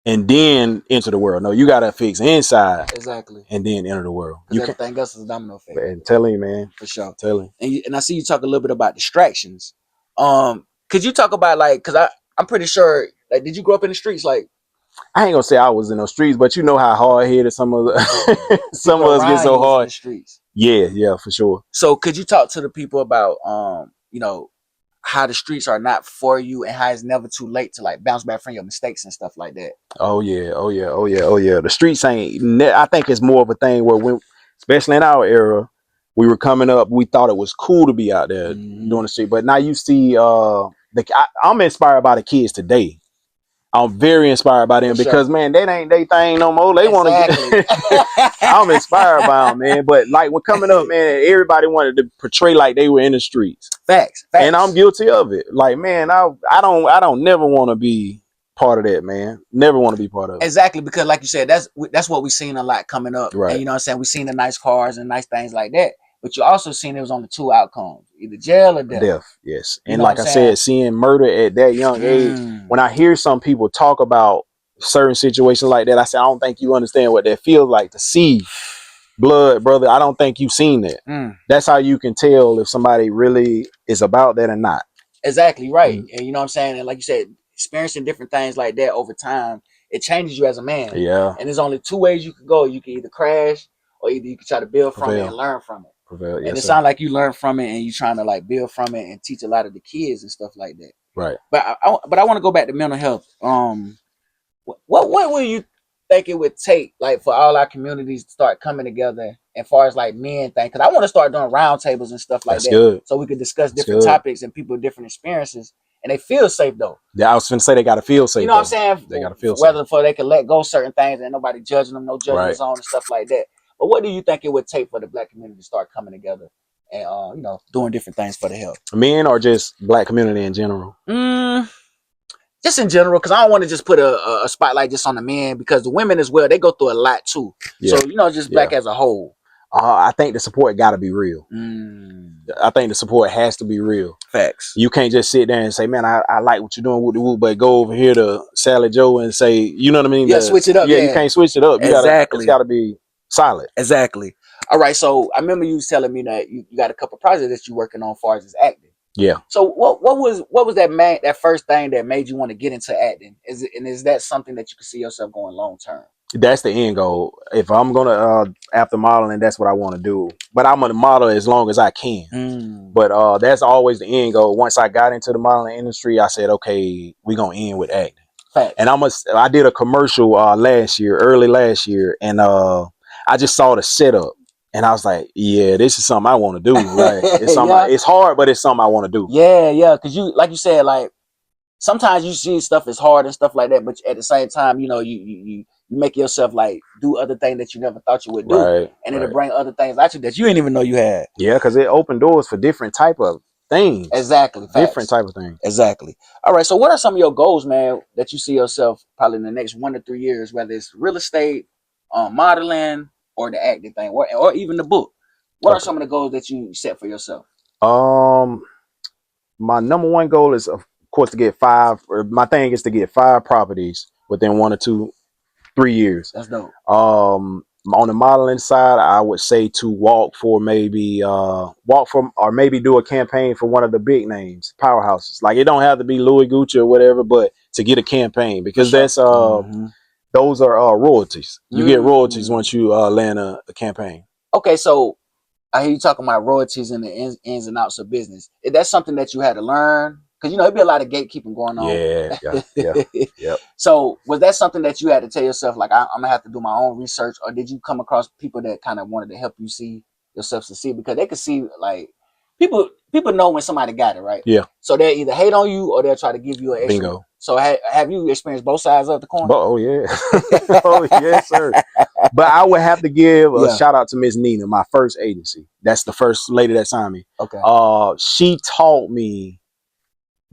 S2: and then enter the world. No, you got to fix inside.
S1: Exactly.
S2: And then enter the world.
S1: Everything else is a domino effect.
S2: And telling you, man.
S1: For sure.
S2: Telling.
S1: And I see you talk a little bit about distractions. Could you talk about like, because I'm pretty sure, like, did you grow up in the streets? Like,
S2: I ain't gonna say I was in those streets, but you know how hard headed some of some of us get so hard.
S1: In the streets.
S2: Yeah, for sure.
S1: So could you talk to the people about how the streets are not for you and how it's never too late to like bounce back from your mistakes and stuff like that?
S2: Oh yeah. The streets ain't. I think it's more of a thing where especially in our era, we were coming up, we thought it was cool to be out there doing the street, but now you see I'm inspired by the kids today. I'm very inspired by them because man, that ain't they thing no more. They want to get. I'm inspired by them, man. But like when coming up, man, everybody wanted to portray like they were in the streets.
S1: Facts.
S2: And I'm guilty of it. Like man, I don't never want to be part of that, man. Never want to be part of it.
S1: Exactly, because like you said, that's what we've seen a lot coming up.
S2: Right.
S1: And you know what I'm saying? We've seen the nice cars and nice things like that. But you also seen it was only 2 outcomes, either jail or death.
S2: Death, yes. And like I said, seeing murder at that young age, when I hear some people talk about certain situations like that, I say, I don't think you understand what that feels like to see blood, brother. I don't think you've seen that. That's how you can tell if somebody really is about that or not.
S1: Exactly, right. And you know what I'm saying? And like you said, experiencing different things like that over time, it changes you as a man.
S2: Yeah.
S1: And there's only 2 ways you can go. You can either crash or either you can try to build from it and learn from it.
S2: Yes,
S1: and it sounds like you learn from it and you trying to like build from it and teach a lot of the kids and stuff like that.
S2: Right.
S1: But I want to go back to mental health. What will you think it would take like for all our communities to start coming together as far as like men think? Because I want to start doing roundtables and stuff like that.
S2: Good.
S1: So we could discuss different topics and people with different experiences. And they feel safe though.
S2: Yeah, I was going to say they got to feel safe.
S1: You know what I'm saying?
S2: They got to feel
S1: whether
S2: safe.
S1: for they can let go certain things and nobody judging them, no judgment zone and stuff like that. But what do you think it would take for the black community to start coming together and doing different things for the health?
S2: Men or just black community in general?
S1: Just in general, because I don't want to just put a spotlight just on the men, because the women as well, they go through a lot too. Yeah. So just black as a whole.
S2: I think the support got to be real. I think the support has to be real.
S1: Facts.
S2: You can't just sit there and say, man, I like what you're doing with the woo, but go over here to Sally Joe and say, you know what I mean?
S1: Yeah, switch it up.
S2: Yeah, you can't switch it up. It's got to be solid.
S1: Exactly. All right. So I remember you telling me that you got a couple projects that you're working on as far as acting.
S2: Yeah.
S1: So what was that first thing that made you want to get into acting? Is that something that you can see yourself going long term?
S2: That's the end goal. If I'm gonna after modeling, that's what I want to do. But I'm gonna model as long as I can. But that's always the end goal. Once I got into the modeling industry, I said, okay, we're gonna end with acting.
S1: Fact.
S2: And I did a commercial early last year, and I just saw the setup. And I was like, yeah, this is something I want to do. Like it's something.
S1: Yeah,
S2: It's hard, but it's something I want to do.
S1: yeah. Because you, like you said, like sometimes you see stuff is hard and stuff like that, but at the same time, you know, you make yourself like do other things that you never thought you would do,
S2: Right,
S1: and it'll
S2: right.
S1: bring other things at you that you didn't even know you had.
S2: Yeah, because it opened doors for different type of things,
S1: Exactly,
S2: different
S1: facts.
S2: type of things.
S1: Exactly. All right. So, what are some of your goals, man, that you see yourself probably in the next 1 to 3 years, whether it's real estate, modeling, or the acting thing, or even the book? What are
S2: Okay.
S1: some of the goals that you set for yourself?
S2: Um, my number one goal is, of course, to get five. Or my thing is to get 5 properties within 1 or 2, 3 years.
S1: That's dope.
S2: On the modeling side, I would say to walk for, or maybe do a campaign for one of the big names, powerhouses. Like it don't have to be Louis Gucci or whatever, but to get a campaign,
S1: For
S2: because
S1: sure.
S2: that's
S1: Mm-hmm.
S2: those are royalties. You get royalties
S1: Mm.
S2: once you land a campaign.
S1: Okay, so I hear you talking about royalties and the ins and outs of business. Is that something that you had to learn? Because you know it'd be a lot of gatekeeping going on.
S2: Yeah, yeah, yeah, yep.
S1: So was that something that you had to tell yourself, like I'm gonna have to do my own research, or did you come across people that kind of wanted to help you see yourself succeed? Because they could see like people know when somebody got it right,
S2: Yeah,
S1: so they'll either hate on you or they'll try to give you an extra.
S2: bingo.
S1: So have you experienced both sides of the coin?
S2: But oh yeah, oh yes, sir. But I would have to give a
S1: Yeah.
S2: shout out to Miss Nina, my first agency. That's the first lady that signed me.
S1: Okay.
S2: She taught me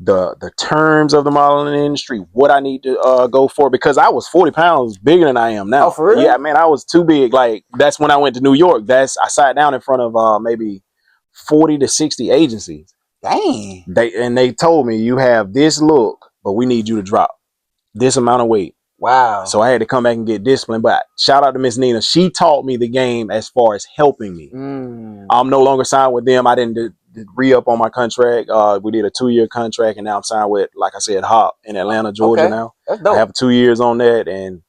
S2: the terms of the modeling industry, what I need to go for, because I was 40 pounds bigger than I am
S1: Oh,
S2: now.
S1: for
S2: Yeah,
S1: real?
S2: man, I was too big. Like that's when I went to New York. I sat down in front of maybe 40 to 60 agencies.
S1: Dang.
S2: They told me, you have this look, but we need you to drop this amount of weight.
S1: Wow.
S2: So I had to come back and get disciplined. But shout out to Miss Nina. She taught me the game as far as helping me.
S1: Mm.
S2: I'm no longer signed with them. I didn't re-up on my contract. We did a 2-year contract, and now I'm signed with, like I said, Hop in Atlanta, Georgia
S1: Okay.
S2: now.
S1: That's
S2: I
S1: dope.
S2: have 2 years on that, and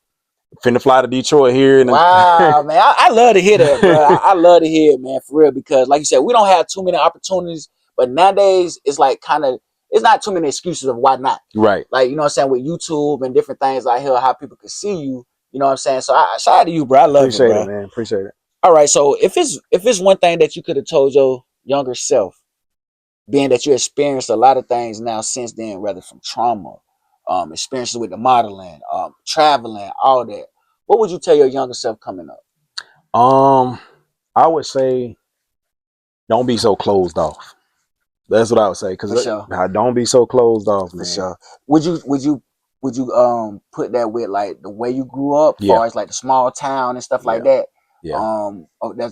S2: finna fly to Detroit here.
S1: Wow, man. I love to hear that, bro. I love to hear it, man, for real, because like you said, we don't have too many opportunities, but nowadays it's like kind of it's not too many excuses of why not.
S2: Right.
S1: Like, you know what I'm saying, with YouTube and different things I hear how people can see you, you know what I'm saying? So I shout out to you, bro. I love it,
S2: Appreciate it,
S1: bro.
S2: man. Appreciate it.
S1: All right, so if it's one thing that you could have told your younger self, being that you experienced a lot of things now since then, whether from trauma, experiences with the modeling, traveling, all that, what would you tell your younger self coming up?
S2: Um, I would say don't be so closed off. That's what I would say. Cause
S1: For sure.
S2: don't be so closed off,
S1: For
S2: man.
S1: sure. Would you put that with like the way you grew up,
S2: Yeah,
S1: far as like the small town and stuff like
S2: yeah,
S1: that?
S2: yeah.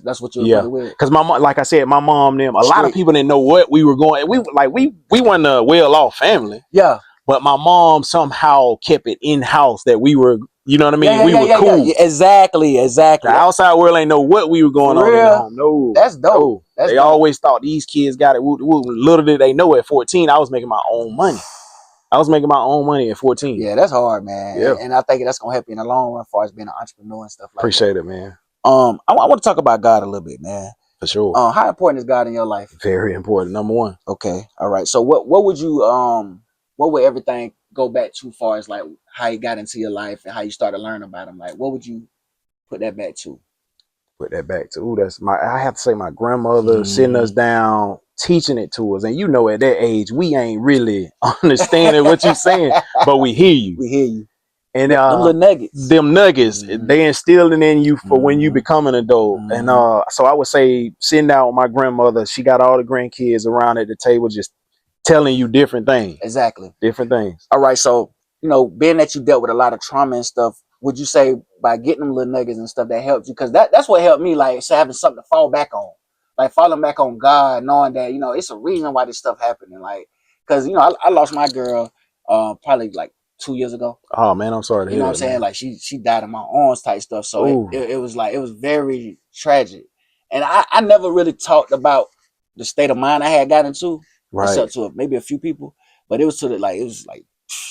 S1: That's what you would put
S2: Yeah,
S1: it with.
S2: because my mom, like I said, my mom, them, a lot of
S1: Strict.
S2: people didn't know what we were going. We weren't a well off family,
S1: Yeah.
S2: but my mom somehow kept it in house that we were, you know what I
S1: Yeah,
S2: mean?
S1: yeah,
S2: We
S1: yeah,
S2: were
S1: yeah, yeah,
S2: cool.
S1: yeah. Exactly,
S2: The
S1: exactly.
S2: outside world ain't know what we were going
S1: For
S2: on in the
S1: real.
S2: home. No,
S1: That's dope.
S2: no.
S1: That's
S2: They
S1: dope.
S2: always thought these kids got it. Little did they know, at 14, I was making my own money. I was making my own money at 14.
S1: Yeah, that's hard, man.
S2: Yeah,
S1: And I think that's gonna help you in the long run, as far as being an entrepreneur and stuff like that.
S2: appreciate it, man.
S1: I want to talk about God a little bit, man.
S2: For sure.
S1: How important is God in your life?
S2: Very important. Number one.
S1: Okay, all right. So what would you what would everything go back to, far as like how he got into your life and how you started learning about him? Like, what would you put that back to?
S2: Put that back to, ooh, that's my, I have to say, my grandmother sitting us
S1: Mm.
S2: down, teaching it to us. And you know, at that age, we ain't really understanding what you're saying, but we hear you.
S1: We hear you.
S2: And
S1: Them little nuggets.
S2: them nuggets,
S1: Mm-hmm.
S2: they instilling in you for when you
S1: Mm-hmm.
S2: become an adult. And
S1: Mm-hmm.
S2: so I would say, sitting down with my grandmother, she got all the grandkids around at the table, just telling you different things.
S1: Exactly.
S2: Different things.
S1: All right, so being that you dealt with a lot of trauma and stuff, would you say by getting them little nuggets and stuff that helped you? Because that's what helped me, like so having something to fall back on, like falling back on God, knowing that it's a reason why this stuff happening. Like, because I lost my girl, probably like 2 years ago.
S2: Oh man, I'm sorry to
S1: You know
S2: hear
S1: what I'm
S2: that,
S1: saying?
S2: man.
S1: Like she died in my arms type stuff. So it,
S2: Oh,
S1: it, it was like it was very tragic. And I never really talked about the state of mind I had got into,
S2: right.
S1: except to maybe a few people. But it was it was like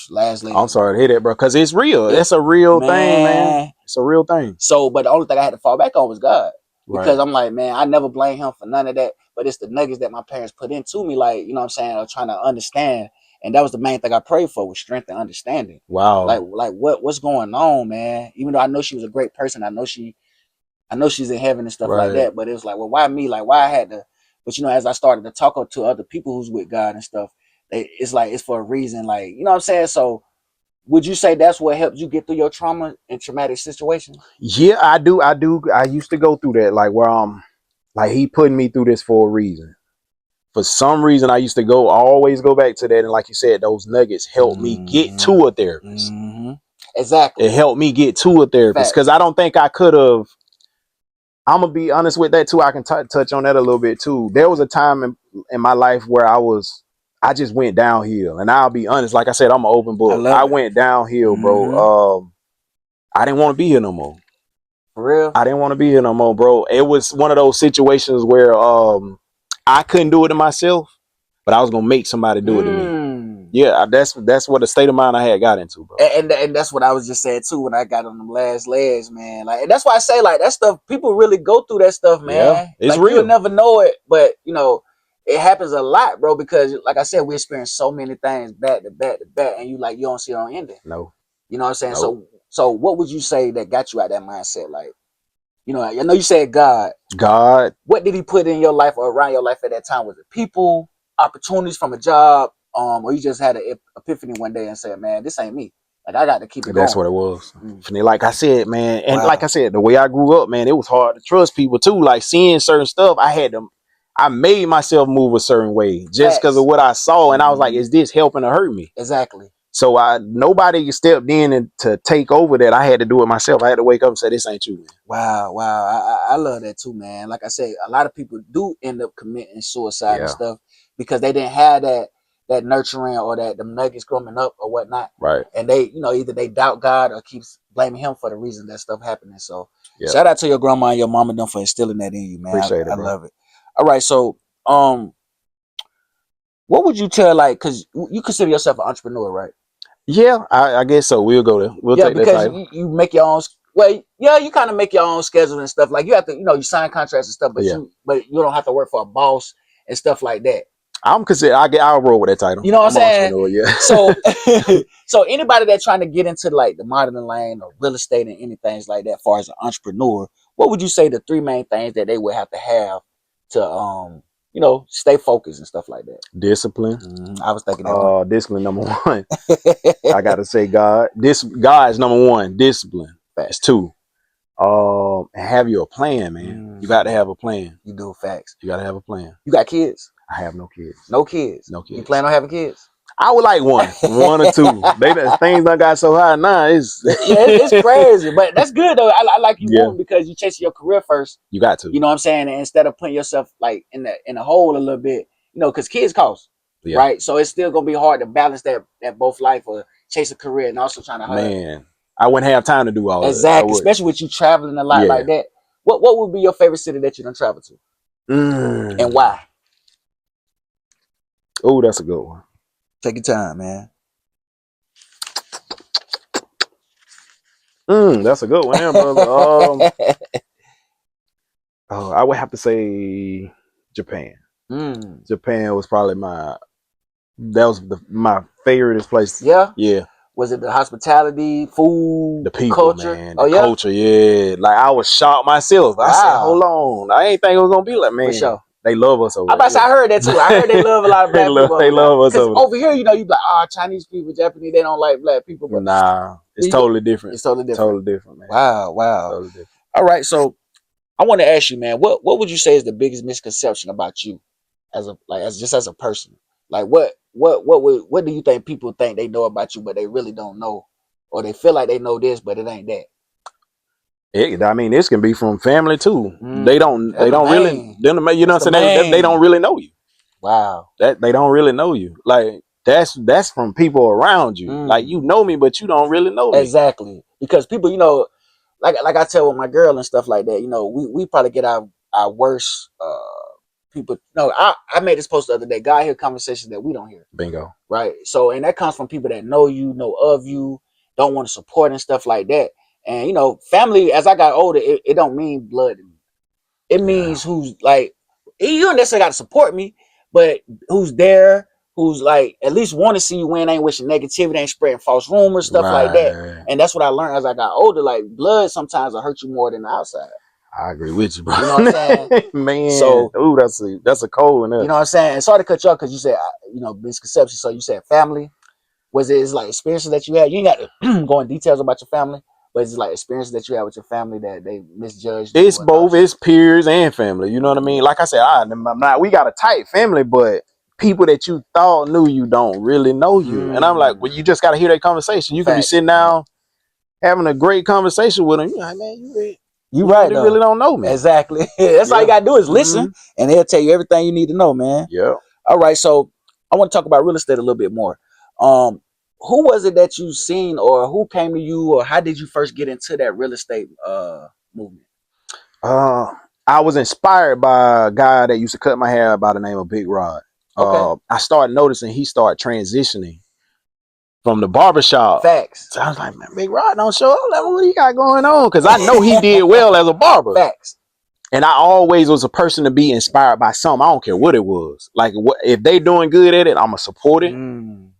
S1: last
S2: I'm
S1: lady.
S2: sorry to hear that, bro, because it's real.
S1: It,
S2: It's a real thing, man.
S1: man.
S2: It's a real thing.
S1: So, but the only thing I had to fall back on was God.
S2: Right.
S1: Because I'm like, man, I never blame him for none of that. But it's the nuggets that my parents put into me, like, you know what I'm saying, of trying to understand. And that was the main thing I prayed for, was strength and understanding.
S2: Wow.
S1: Like what's going on, man? Even though I know she was a great person, I know she I know she's in heaven and stuff like
S2: Right.
S1: that, but it was like, well, why me? Like, why I had to? But as I started to talk to other people who's with God and stuff, it's like it's for a reason. Like, you know what I'm saying? So, would you say that's what helped you get through your trauma and traumatic situations?
S2: Yeah, I do. I do. I used to go through that, like where like he putting me through this for a reason. For some reason, I used to always go back to that, and like you said, those nuggets helped me get
S1: Mm-hmm.
S2: to a therapist.
S1: Mm-hmm. Exactly.
S2: It helped me get to a therapist because
S1: Facts.
S2: I don't think I could have. I'm gonna be honest with that too. I can touch on that a little bit too. There was a time in my life where I just went downhill, and I'll be honest. Like I said, I'm an open
S1: I
S2: book. I
S1: love it.
S2: went downhill,
S1: Mm-hmm.
S2: bro. I didn't want to be here no more.
S1: For real.
S2: I didn't want to be here no more, bro. It was one of those situations where I couldn't do it to myself, but I was gonna make somebody do it to me.
S1: Mm.
S2: Yeah, that's what the state of mind I had got into, bro.
S1: And that's what I was just saying too when I got on them last legs, man. Like, and that's why I say like that stuff. People really go through that stuff,
S2: Yeah,
S1: man.
S2: it's
S1: Like you'll
S2: real.
S1: never know it, but it happens a lot, bro. Because like I said, we experience so many things back to back to back, and you don't see it on ending.
S2: No,
S1: You know what I'm saying?
S2: no.
S1: So what would you say that got you out that mindset? Like, I know you said God.
S2: God,
S1: What did He put in your life or around your life at that time? Was it people, opportunities from a job, or you just had an epiphany one day and said, "Man, this ain't me. Like, I got to keep it
S2: that's
S1: going."
S2: what it was.
S1: Mm.
S2: Like I said, man, and like I
S1: Wow.
S2: said, the way I grew up, man, it was hard to trust people too. Like seeing certain stuff, I made myself move a certain way just because of
S1: Facts.
S2: what I saw, and I was like,
S1: Mm-hmm.
S2: "Is this helping to hurt me?"
S1: Exactly.
S2: So nobody stepped in and to take over that. I had to do it myself. I had to wake up and say, "This ain't you, man."
S1: Wow. Wow. I love that too, man. Like I say, a lot of people do end up committing suicide and
S2: Yeah,
S1: stuff because they didn't have that nurturing or that them nuggets growing up or whatnot.
S2: right.
S1: And they, either they doubt God or keeps blaming Him for the reason that stuff happening. So
S2: Yeah,
S1: shout out to your grandma and your mama them for instilling that in you, man.
S2: appreciate
S1: I
S2: it, bro.
S1: love it. All right. So, what would you tell, like, because you consider yourself an entrepreneur, right?
S2: Yeah, I guess so. We'll go there. We'll
S1: Yeah,
S2: take that
S1: because
S2: title.
S1: you make your own. Well, yeah, you kind of make your own schedule and stuff. Like you have to, you sign contracts and stuff,
S2: Yeah,
S1: but you don't have to work for a boss and stuff like that.
S2: I'm consider. I'll roll with that title.
S1: You know what I'm
S2: I'm an
S1: saying?
S2: entrepreneur. Yeah.
S1: So, so anybody that's trying to get into like the modeling lane or real estate and anything like that, as far as an entrepreneur, what would you say the three main things that they would have to have to, stay focused and stuff like that?
S2: Discipline.
S1: I was thinking that one.
S2: Discipline number one. I gotta say God. God is number one. Discipline is
S1: Facts.
S2: two. Have you a plan, man? You got to have a plan.
S1: You do facts.
S2: You got to have a plan.
S1: You got kids?
S2: I have no kids.
S1: No kids.
S2: No
S1: You
S2: kids.
S1: plan on having kids?
S2: I would like one or two. Things done got so high now. It's
S1: Yeah, it's crazy, but that's good though. I like you
S2: yeah.
S1: want because you chasing your career first.
S2: You got to.
S1: You know what I'm saying? And instead of putting yourself like in a hole a little bit, because kids cost,
S2: Yeah,
S1: right? So it's still gonna be hard to balance that both life or chase a career and also trying to hurt.
S2: man. I wouldn't have time to do all of it. I
S1: Exactly,
S2: wouldn't.
S1: especially with you traveling a lot
S2: Yeah.
S1: like that. What would be your favorite city that you done travel to, and
S2: Mm.
S1: why?
S2: Oh, that's a good one.
S1: Take your time, man.
S2: That's a good one, there, brother. I would have to say Japan. Japan was probably my favorite place.
S1: Yeah.
S2: Yeah,
S1: Was it the hospitality, food,
S2: the people,
S1: culture?
S2: man,
S1: Oh
S2: the
S1: yeah.
S2: culture. Yeah, like I was shocked myself. I said,
S1: Wow.
S2: "Hold on, I ain't think it was gonna be like,
S1: For
S2: man."
S1: sure.
S2: They love us over
S1: I about to say,
S2: there.
S1: I heard that too. I heard they love a lot of
S2: they
S1: black
S2: love
S1: people
S2: they
S1: over there.
S2: love us
S1: Because
S2: over there.
S1: over here, you be like, Chinese people, Japanese, they don't like black people. But
S2: Nah, it's
S1: you get,
S2: totally different.
S1: it's totally different.
S2: Totally different, man.
S1: Wow, wow.
S2: Totally different.
S1: All right, so I want to ask you, man, what would you say is the biggest misconception about you as a person? Like what do you think people think they know about you, but they really don't know, or they feel like they know this, but it ain't that?
S2: I mean, this can be from family too. They
S1: That's the
S2: don't really,
S1: main.
S2: you know what
S1: That's
S2: I'm
S1: the
S2: saying? They don't
S1: main.
S2: really know you.
S1: Wow.
S2: That they don't really know you. Like that's from people around you. Like you know me, but you don't really know me.
S1: Exactly. Because people, like I tell with my girl and stuff like that, we probably get our worst people. No, I made this post the other day. God hear conversations that we don't hear.
S2: Bingo.
S1: Right. So and that comes from people that know you, know of you, don't want to support and stuff like that. And family as I got older, it don't mean blood to me. It
S2: Yeah.
S1: means who's like you don't necessarily got to support me, but who's there, who's like at least want to see you win, ain't wishing negativity, ain't spreading false rumors, stuff like that.
S2: Right.
S1: And that's what I learned as I got older. Like blood sometimes will hurt you more than the outside.
S2: I agree with you, bro.
S1: You know what I'm saying?
S2: Man,
S1: So,
S2: ooh, that's a cold one.
S1: you know what I'm saying? And sorry to cut you off because you said, you know, misconception. So you said family. Was it like experiences that you had? You ain't got to go in details about your family, but it's like experiences that you had with your family that they misjudged you
S2: It's
S1: or thought
S2: both.
S1: you.
S2: It's peers and family. You know what I mean? Like I said, we got a tight family, but people that you thought knew you don't really know you. And I'm like, well, you just got to hear that conversation. You can be
S1: Facts.
S2: sitting down having a great conversation with them. You're like, man,
S1: You
S2: you
S1: right
S2: really
S1: though.
S2: don't know me.
S1: Exactly. That's all you
S2: Yeah.
S1: gotta do is listen,
S2: Mm-hmm.
S1: and they'll tell you everything you need to know, man.
S2: Yeah.
S1: All right, so I want to talk about real estate a little bit more. Um, who was it that you seen, or who came to you, or how did you first get into that real estate movement?
S2: Uh, I was inspired by a guy that used to cut my hair by the name of Big Rod.
S1: Okay.
S2: I started noticing he started transitioning from the barbershop.
S1: Facts.
S2: So I was like, man, Big Rod don't show up. Like, what he got going on? Because I know he did well as a barber.
S1: Facts.
S2: And I always was a person to be inspired by something. I don't care what it was. Like, if they doing good at it, I'm going to support it.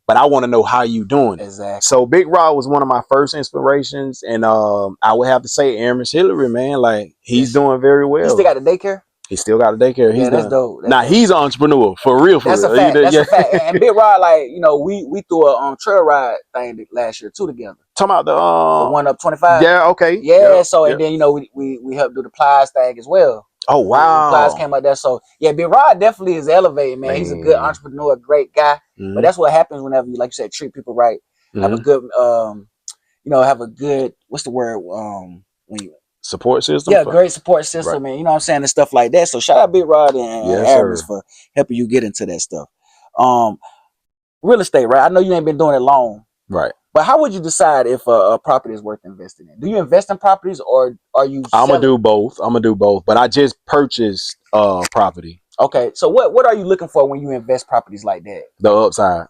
S2: But I want to know how you doing it.
S1: Exactly.
S2: So Big Rod was one of my first inspirations. And I would have to say Aaron Hillary, man. Like, he's doing very well.
S1: He still got a daycare?
S2: He still got a daycare.
S1: Yeah, that's dope.
S2: Now he's an entrepreneur for real.
S1: That's a fact. That's a fact. And Big Rod, like, you know, we threw a trail ride thing last year too together.
S2: Talking about
S1: the one up 25.
S2: Yeah, okay.
S1: Yeah, so and then you know we helped do the Plies thing as well.
S2: Oh wow.
S1: Plies came out there. So yeah, Big Rod definitely is elevated, man. He's a good entrepreneur, great guy. But that's what happens whenever you, like you said, treat people right. Have a good you know, have a good, what's the word? When you
S2: support system.
S1: Yeah, great support system, and you know what I'm saying, and stuff like that. So shout out Big Rod and Aramis for helping you get into that stuff. Real estate, right? I know you ain't been doing it long,
S2: right?
S1: But how would you decide if a property is worth investing in? Do you invest in properties, or are you?
S2: I'm gonna do both. But I just purchased property.
S1: Okay, so what are you looking for when you invest properties like that?
S2: The upside.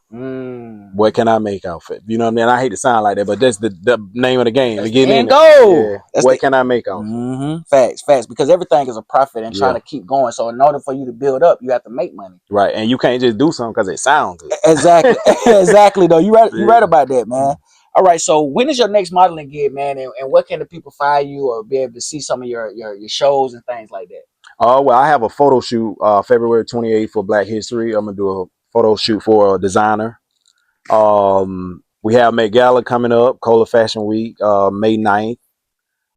S2: What can I make out of it? You know what I mean? I hate to sound like that, but that's the name of the game.
S1: That's
S2: Getting in
S1: go.
S2: Yeah. What can I make out of
S1: it? Facts. Because everything is a profit and trying to keep going. So in order for you to build up, you have to make money.
S2: Right, and you can't just do something because it sounds good.
S1: Exactly. Exactly. Though you right. You right about that, man. All right. So when is your next modeling gig, man? And what can the people find you or be able to see some of your shows and things like that?
S2: Oh, well, I have a photo shoot February 28th for Black History. I'm gonna do a photo shoot for a designer. We have Met Gala coming up, Cola Fashion Week, May 9th.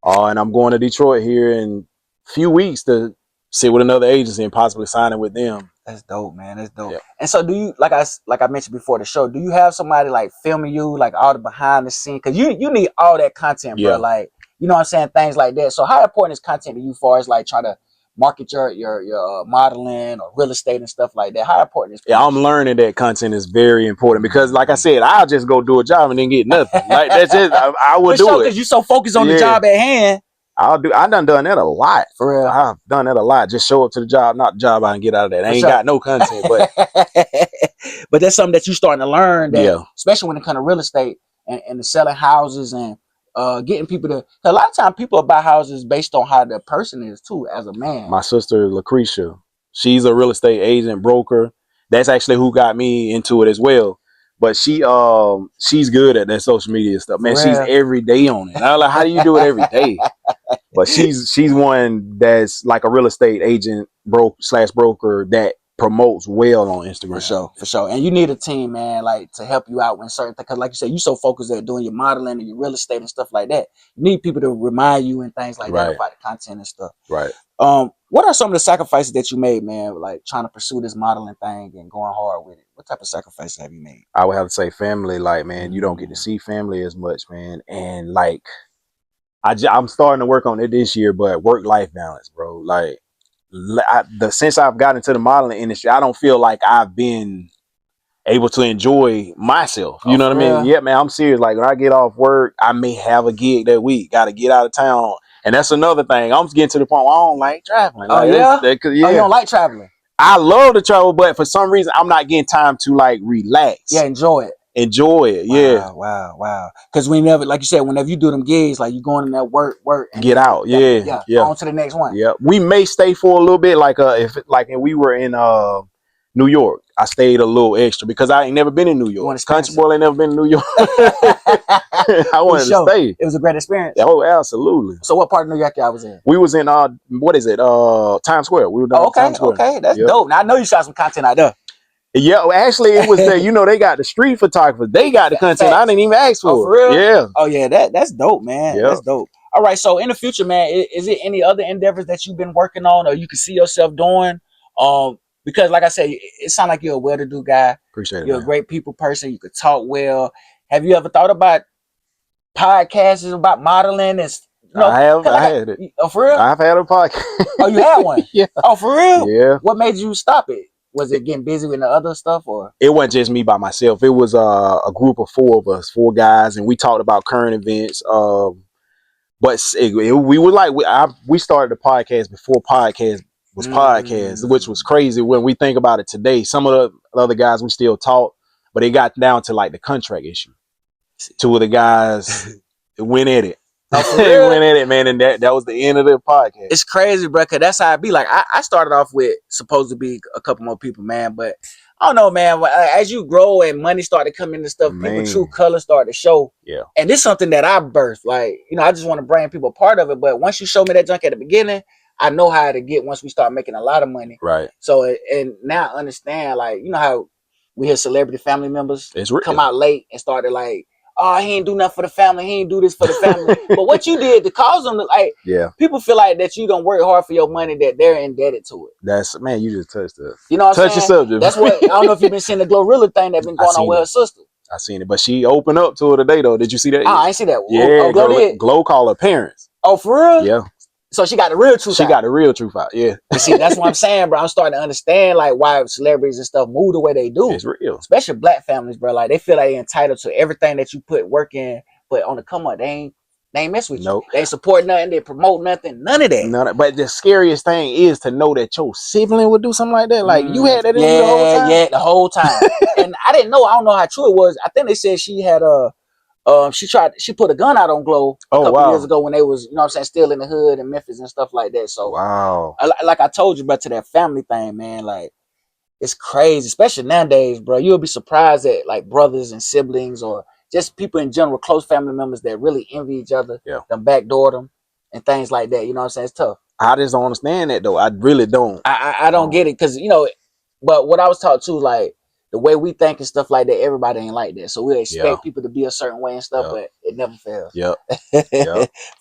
S2: And I'm going to Detroit here in a few weeks to sit with another agency and possibly sign it with them.
S1: That's dope, man. That's dope. Yeah. And so do you, like I mentioned before the show, do you have somebody like filming you, like all the behind the scenes? Because you need all that content, bro. Like, you know what I'm saying? Things like that. So how important is content to you far as like trying to market your modeling or real estate and stuff like that? How important is content?
S2: Yeah, I'm learning that content is very important because, like I said, I'll just go do a job and then get nothing. Like, that's it. I will do it
S1: because you're so focused on the job at hand.
S2: I done that a lot.
S1: For real.
S2: I've done that a lot. Just show up to the job, not the job I can get out of that. I ain't got no content, but
S1: but that's something that you're starting to learn. That, especially when it comes to real estate and the selling houses and getting people to. A lot of times people buy houses based on how the person is too, as a man.
S2: My sister Lucretia, she's a real estate agent broker. That's actually who got me into it as well. But she's good at that social media stuff. Man, she's every day on it. And I was like, how do you do it every day? But she's one that's like a real estate agent broker that promotes well on Instagram.
S1: For sure. And you need a team, man, like to help you out when certain things. Because like you said, you so focused at doing your modeling and your real estate and stuff like that. You need people to remind you and things like that about the content and stuff.
S2: Right.
S1: What are some of the sacrifices that you made, man, like trying to pursue this modeling thing and going hard with it? What type of sacrifices have you made?
S2: I would have to say family. Like, man, you don't get to see family as much, man. And like, I'm starting to work on it this year, but work-life balance, bro. Like, since I've gotten into the modeling industry, I don't feel like I've been able to enjoy myself. You know what I mean? Yeah, man, I'm serious. Like, when I get off work, I may have a gig that week. Got to get out of town. And that's another thing. I'm getting to the point where I don't like traveling. Like,
S1: Oh, you don't like traveling?
S2: I love to travel, but for some reason, I'm not getting time to, like, relax.
S1: Yeah, enjoy it.
S2: Wow.
S1: Because whenever, like you said, whenever you do them gigs, like you going in there work and
S2: get out.
S1: On to the next one.
S2: Yeah, we may stay for a little bit, like if we were in New York. I stayed a little extra because I ain't never been in New York. Country boy ain't never been in New York. I wanted to stay.
S1: It was a great experience.
S2: Oh, absolutely.
S1: So what part of New York y'all was in?
S2: We was in what is it? Times Square. We were down Times Square.
S1: Okay, that's dope. Now I know you shot some content out there.
S2: Yeah, well, actually, it was the they got the street photographers. They got the content. Facts. I didn't even ask for.
S1: For real?
S2: Yeah.
S1: Oh yeah, that's dope, man. Yep. That's dope. All right, so in the future, man, is it any other endeavors that you've been working on, or you can see yourself doing? Because like I said, it sounds like you're a well-to-do guy.
S2: Appreciate it.
S1: You're a great people person. You could talk well. Have you ever thought about podcasts about modeling? And
S2: I had it.
S1: Oh, for real?
S2: I've had a podcast.
S1: Oh, you had one?
S2: Yeah.
S1: Oh, for real?
S2: Yeah.
S1: What made you stop it? Was it getting busy with the other stuff, or?
S2: It wasn't just me by myself. It was a group of 4 of us, 4 guys, and we talked about current events. But we were like, we started the podcast before podcast was podcast, which was crazy when we think about it today. Some of the other guys we still talk, but it got down to like the contract issue. 2 of the guys went at it. They went at it, man, and that was the end of the podcast.
S1: It's crazy, bro, because that's how it be. Like, I started off with supposed to be a couple more people, man, but I don't know, man. As you grow and money start to come into stuff, people true colors start to show.
S2: Yeah.
S1: And this is something that I birthed. Like, I just want to bring people a part of it, but once you show me that junk at the beginning, I know how to get once we start making a lot of money.
S2: Right.
S1: So, and now I understand, like, how we hear celebrity family members come out late and started like, oh, he ain't do nothing for the family. He ain't do this for the family. But what you did to cause them to, like, people feel like that you don't work hard for your money, that they're indebted to it.
S2: That's, man, you just touched it.
S1: You know what I'm saying?
S2: Touch your subject.
S1: That's what, I don't know if you've been seeing the Glorilla thing that's been going on with her sister.
S2: I seen it, but she opened up to her today, though. Did you see that?
S1: Oh, I ain't see that.
S2: Yeah, Glow called her parents.
S1: Oh, for real?
S2: Yeah.
S1: So she got the real truth out.
S2: She got the real truth out, yeah.
S1: You see, that's what I'm saying, bro. I'm starting to understand, like, why celebrities and stuff move the way they do.
S2: It's real.
S1: Especially black families, bro. Like, they feel like they're entitled to everything that you put work in, but on the come up, they ain't mess with you. They ain't support nothing. They promote nothing. None of that.
S2: But the scariest thing is to know that your sibling would do something like that. Like, you had that in you the whole time?
S1: Yeah, the whole time. And I didn't know. I don't know how true it was. I think they said she had she put a gun out on Glow a couple years ago when they was, you know what I'm saying, still in the hood in Memphis and stuff like that. So, like I told you, but to that family thing, man, like, it's crazy, especially nowadays, bro. You'll be surprised at, like, brothers and siblings or just people in general, close family members that really envy each other, them backdoor them and things like that. You know what I'm saying? It's tough.
S2: I just don't understand that, though. I really don't.
S1: I don't get it because, but what I was taught too, like, the way we think and stuff like that, everybody ain't like that. So we expect people to be a certain way and stuff, but it never fails.
S2: Yep.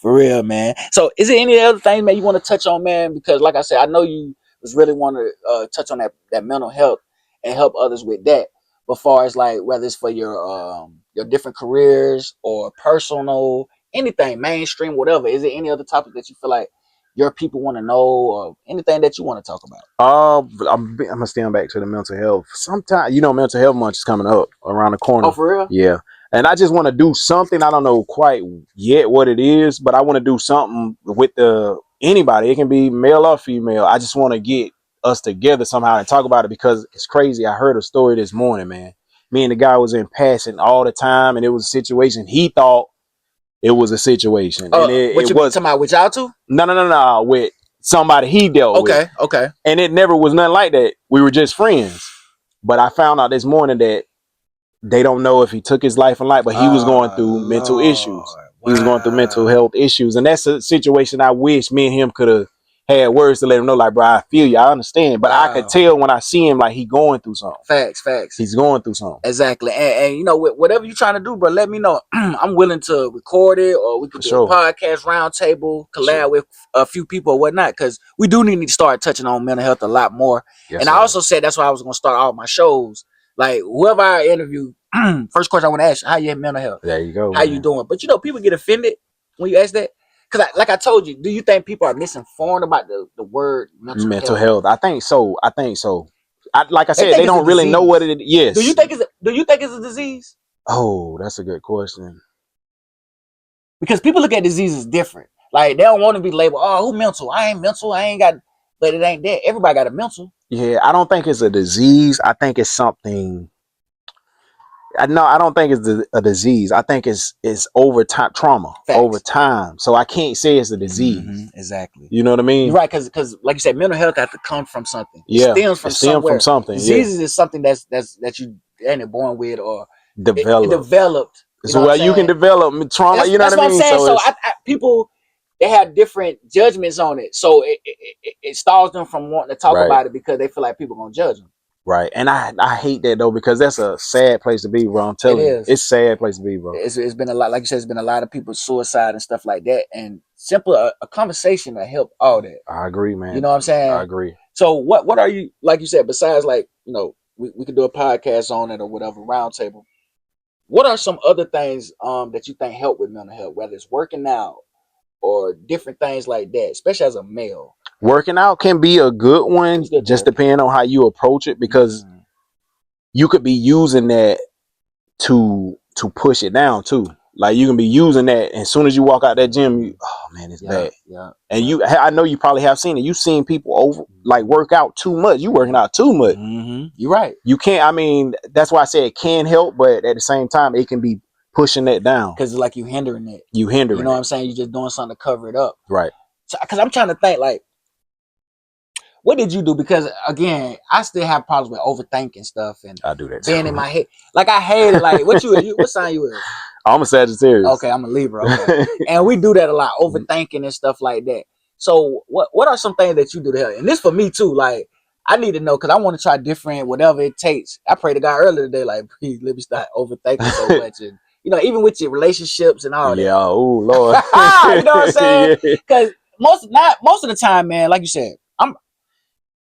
S1: For real, man. So is there any other things, man, you want to touch on, man? Because like I said, I know you was really want to touch on that mental health and help others with that. But far as, like, whether it's for your different careers or personal, anything, mainstream, whatever, is there any other topic that you feel like your people want to know or anything that you want to talk about?
S2: I'm gonna stand back to the mental health. Sometimes, mental health month is coming up around the corner.
S1: Oh, for real?
S2: Yeah. And I just want to do something. I don't know quite yet what it is, but I want to do something with anybody. It can be male or female. I just want to get us together somehow and talk about it because it's crazy. I heard a story this morning, man. Me and the guy was in passing all the time, and it was a situation he thought it was a situation. And
S1: what you was talking about with y'all too?
S2: No. With somebody he dealt with.
S1: Okay.
S2: And it never was nothing like that. We were just friends. But I found out this morning that they don't know if he took his life in life, but he was going through mental issues. Wow. He was going through mental health issues. And that's a situation I wish me and him could have had words to let him know, like, bro, I feel you, I understand. But I could tell when I see him, like, he going through something.
S1: Facts.
S2: He's going through something.
S1: Exactly. And whatever you're trying to do, bro, let me know. I'm willing to record it, or we could do a podcast, roundtable, collab with a few people or whatnot, because we do need to start touching on mental health a lot more. Yes, and I also said that's why I was going to start all my shows. Like, whoever I interview, first question I want to ask you, how you in mental health?
S2: There you go.
S1: How you doing? But, people get offended when you ask that. Because, like I told you, do you think people are misinformed about the word mental health?
S2: I think so. Like I said, they don't really know what it is. Yes.
S1: Do you think it's a disease?
S2: Oh, that's a good question.
S1: Because people look at diseases different. Like, they don't want to be labeled, oh, who mental? I ain't mental. I ain't got, but it ain't that. Everybody got a mental.
S2: Yeah, I don't think it's a disease. I think it's something. I don't think it's a disease. I think it's over time trauma over
S1: Facts.
S2: time. So I can't say it's a disease.
S1: Exactly.
S2: You know what I
S1: You're
S2: mean?
S1: right, because like you said, mental health has to come from something. It
S2: Yeah,
S1: stems
S2: it
S1: from
S2: stems from
S1: somewhere.
S2: something. Yeah,
S1: Diseases is something that you ain't born with, or it
S2: develop.
S1: developed. You know
S2: So
S1: what I'm
S2: well, you can
S1: saying?
S2: develop trauma. You know
S1: That's
S2: what I
S1: what I'm
S2: mean?
S1: saying.
S2: So
S1: So
S2: it's
S1: people, they have different judgments on it. So it stalls them from wanting to talk
S2: right.
S1: about it because they feel like people gonna judge them.
S2: Right. And I hate that though, because that's a sad place to be, bro. I'm
S1: It
S2: telling you.
S1: is.
S2: It's a sad place to be, bro.
S1: It's been a lot, like you said, it's been a lot of people suicide and stuff like that. And simple a conversation to help all that.
S2: I agree,
S1: You
S2: man.
S1: know what I'm
S2: I
S1: saying?
S2: agree.
S1: So what are you, like you said, besides, like, we could do a podcast on it or whatever, roundtable. What are some other things that you think help with mental health, whether it's working out or different things like that, especially as a male?
S2: Working out can be a good one,
S1: What's good,
S2: just
S1: Tara?
S2: depending on how you approach it, because
S1: Mm,
S2: you could be using that to push it down too. Like you can be using that, and as soon as you walk out that gym, oh man, it's
S1: yeah,
S2: bad.
S1: yeah,
S2: And
S1: yeah.
S2: I know you probably have seen it. You've seen people over like work out too much. You working out too much.
S1: You're right.
S2: You can't. I mean, that's why I say it can help, but at the same time, it can be pushing that down.
S1: Because it's like you hindering it.
S2: You
S1: You
S2: hindering
S1: know what
S2: it.
S1: I'm saying? You're just doing something to cover it up.
S2: Right.
S1: So, because I'm trying to think, like, what did you do? Because again, I still have problems with overthinking stuff and
S2: I do that
S1: being in
S2: too.
S1: my head. Like I hate it. Like what sign you is?
S2: I'm a Sagittarius.
S1: Okay, I'm a Libra. Okay, and we do that a lot, overthinking and stuff like that. So what are some things that you do to help? And this for me too. Like I need to know because I want to try different, whatever it takes. I prayed to God earlier today, like please let me stop overthinking so much, and even with your relationships and all that.
S2: Yeah. Oh Lord.
S1: You know what I'm saying?
S2: Yeah.
S1: Because most of the time, man, like you said,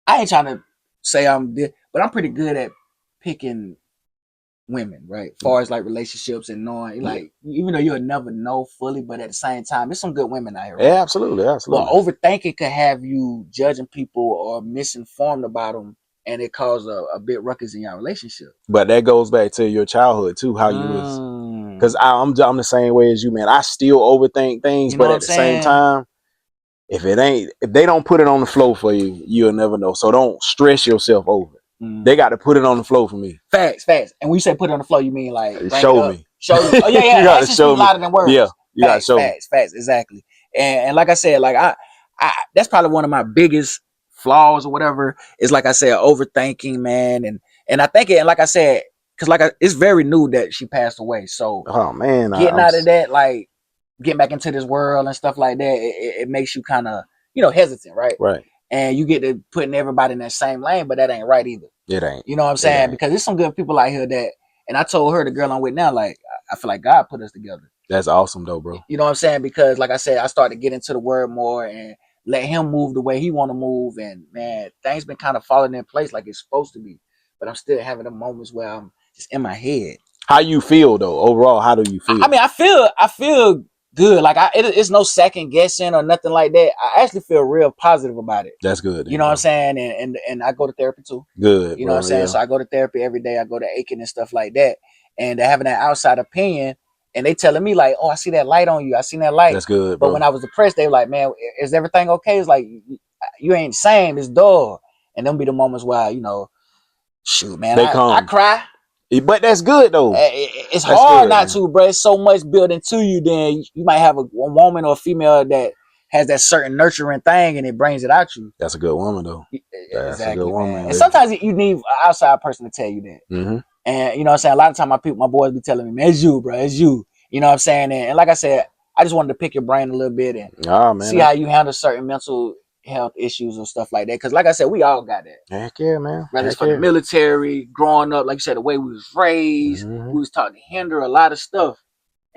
S1: I ain't trying to say but I'm pretty good at picking women, right? As far as like relationships and knowing,
S2: Yeah.
S1: like, even though you'll never know fully, but at the same time, there's some good women out here, right?
S2: Yeah, absolutely,
S1: But
S2: absolutely.
S1: overthinking could have you judging people or misinformed about them, and it cause a big ruckus in your relationship.
S2: But that goes back to your childhood too, how you was. Because I'm the same way as you, man. I still overthink things,
S1: You know
S2: but
S1: what I'm
S2: at the same
S1: saying?
S2: time, if they don't put it on the floor for you, you'll never know. So don't stress yourself over it. They got to put it on the floor for me.
S1: Facts. And when you say put it on the floor, you mean like bring it
S2: Show
S1: up,
S2: me.
S1: show you. Oh yeah,
S2: You
S1: yeah.
S2: got to
S1: Actions speak
S2: show me.
S1: louder than
S2: Yeah,
S1: words.
S2: you got to show me.
S1: Facts. Exactly. And like I said, like I that's probably one of my biggest flaws or whatever. Is like I said, overthinking, man, and I think it. And like I said, because it's very new that she passed away. So
S2: Oh man,
S1: getting out of that, like getting back into this world and stuff like that, it makes you kind of hesitant, right?
S2: right.
S1: And you get to putting everybody in that same lane, but that ain't right either.
S2: It ain't.
S1: You know what I'm
S2: It
S1: saying?
S2: ain't.
S1: Because there's some good people out here that, and I told her, the girl I'm with now, like, I feel like God put us together.
S2: That's awesome though, bro.
S1: You know what I'm saying? Because like I said, I started to get into the word more and let him move the way he want to move. And man, things been kind of falling in place like it's supposed to be. But I'm still having the moments where I'm just in my head.
S2: How you feel though? Overall, how do you
S1: I
S2: feel?
S1: mean, I feel good. Like it's no second guessing or nothing like that. I actually feel real positive about it.
S2: That's good
S1: You
S2: then,
S1: know what I'm
S2: bro.
S1: saying? And I go to therapy too.
S2: Good,
S1: You know what I'm
S2: bro.
S1: saying?
S2: Yeah.
S1: So I go to therapy every day. I go to Aiken and stuff like that. And they're having that outside opinion, and they telling me like, "Oh, I see that light on you. I seen that light."
S2: That's good,
S1: But
S2: bro.
S1: when I was depressed, they were like, "Man, is everything okay?" It's like you ain't same. It's dull. And them be the moments where shoot, man,
S2: They
S1: I
S2: come.
S1: cry.
S2: But that's good though.
S1: It's
S2: That's
S1: hard
S2: good,
S1: not
S2: man.
S1: to, bro. It's so much built into you. Then you might have a woman or a female that has that certain nurturing thing, and it brings it out you.
S2: That's a good woman though. That's a good
S1: Exactly, man.
S2: woman.
S1: And sometimes you need an outside person to tell you that.
S2: Mm-hmm.
S1: And you know what I'm saying? A lot of time my boys be telling me, man, it's you, bro. It's you. You know what I'm saying? And like I said, I just wanted to pick your brain a little bit and
S2: Ah, man.
S1: see how you handle certain mental health issues and stuff like that. Because like I said, we all got that.
S2: Heck yeah, man.
S1: Whether it's
S2: Heck
S1: from the
S2: yeah.
S1: military, growing up, like you said, the way we was raised,
S2: Mm-hmm.
S1: we was taught to hinder a lot of stuff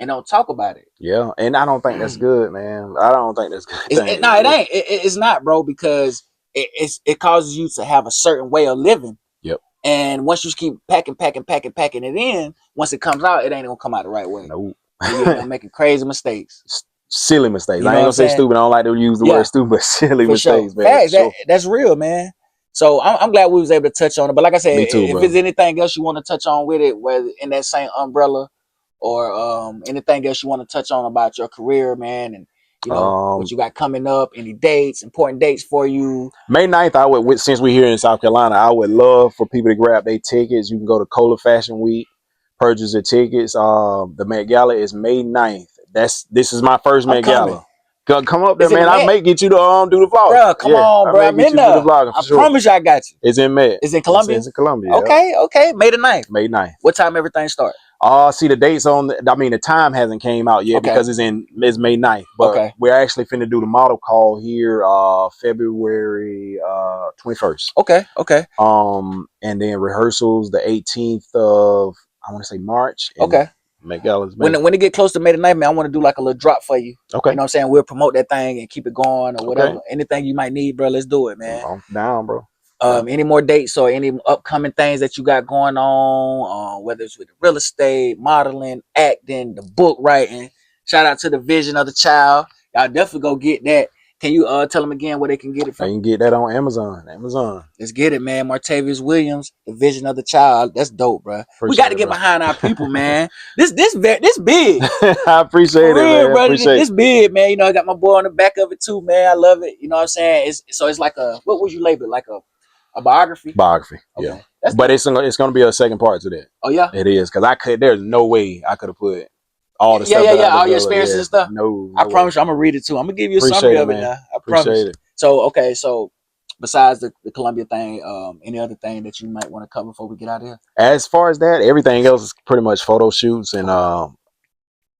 S1: and don't talk about it.
S2: Yeah, and I don't think that's good, man. I don't think that's a good
S1: No, it
S2: thing.
S1: ain't. It's not, bro, because it causes you to have a certain way of living.
S2: Yep.
S1: And once you keep packing it in, once it comes out, it ain't gonna come out the right way.
S2: Nope.
S1: And you end up making crazy mistakes.
S2: Silly mistakes.
S1: You
S2: I
S1: know
S2: ain't
S1: what I'm
S2: gonna say
S1: saying?
S2: stupid. I don't like to use the word
S1: Yeah,
S2: stupid, but silly
S1: for sure.
S2: mistakes, man, for
S1: Facts.
S2: sure.
S1: That's real, man. So I'm glad we was able to touch on it. But like I said,
S2: Me too,
S1: if
S2: bro.
S1: there's anything else you want to touch on with it, whether in that same umbrella or anything else you want to touch on about your career, man, and what
S2: Um,
S1: you got coming up, any dates, important dates for you.
S2: May 9th, I would, since we're here in South Carolina, I would love for people to grab their tickets. You can go to Cola Fashion Week. Purchase the tickets. The Met Gala is May 9th. This is my first
S1: I'm
S2: Met
S1: coming.
S2: Gala. Come up there,
S1: Is it
S2: man.
S1: the
S2: I
S1: Met?
S2: may get you to do the vlogging.
S1: Bro, come
S2: Yeah,
S1: on,
S2: I
S1: bro.
S2: may
S1: I'm
S2: get
S1: in
S2: you to do the
S1: there.
S2: vlogging for
S1: I
S2: sure.
S1: promise you I got you.
S2: It's in Met.
S1: It's in Columbia?
S2: It's in Columbia.
S1: Okay, okay. May the 9th.
S2: May 9th.
S1: What time everything start?
S2: See the dates on. The time hasn't came out yet because it's May 9th. But we're actually finna do the model call here February 21st.
S1: Okay.
S2: And then rehearsals the 18th of I want to say March. And Met Gala's May.
S1: When it get close to May the 9th, man, I want to do like a little drop for you.
S2: Okay.
S1: You know what I'm saying? We'll promote that thing and keep it going or whatever. Anything you might need, bro, let's do it, man.
S2: I'm down, bro.
S1: Any more dates or any upcoming things that you got going on, whether it's with real estate, modeling, acting, the book writing. Shout out to the Vision of the Child. Y'all definitely go get that. Can you tell them again where they can get it from?
S2: You can get that on Amazon.
S1: Let's get it, man. Martavious Williams, the Vision of the Child. That's dope, bro. We got to get behind our people, man. This big.
S2: I appreciate it, man.
S1: Brother. This big, man. You know, I got my boy on the back of it too, man. I love it. You know what I'm saying? It's like a, what would you label it? Like a biography?
S2: Biography, yeah. But it's going to be a second part to that.
S1: Oh, yeah?
S2: It is, because there's no way I could have put all the stuff
S1: all your experiences and stuff.
S2: No
S1: I promise you, I'm gonna read it too. I'm gonna give you a summary of it now. I promise you. So besides the Columbia thing, any other thing that you might want to cover before we get out of here?
S2: As far as that, everything else is pretty much photo shoots, and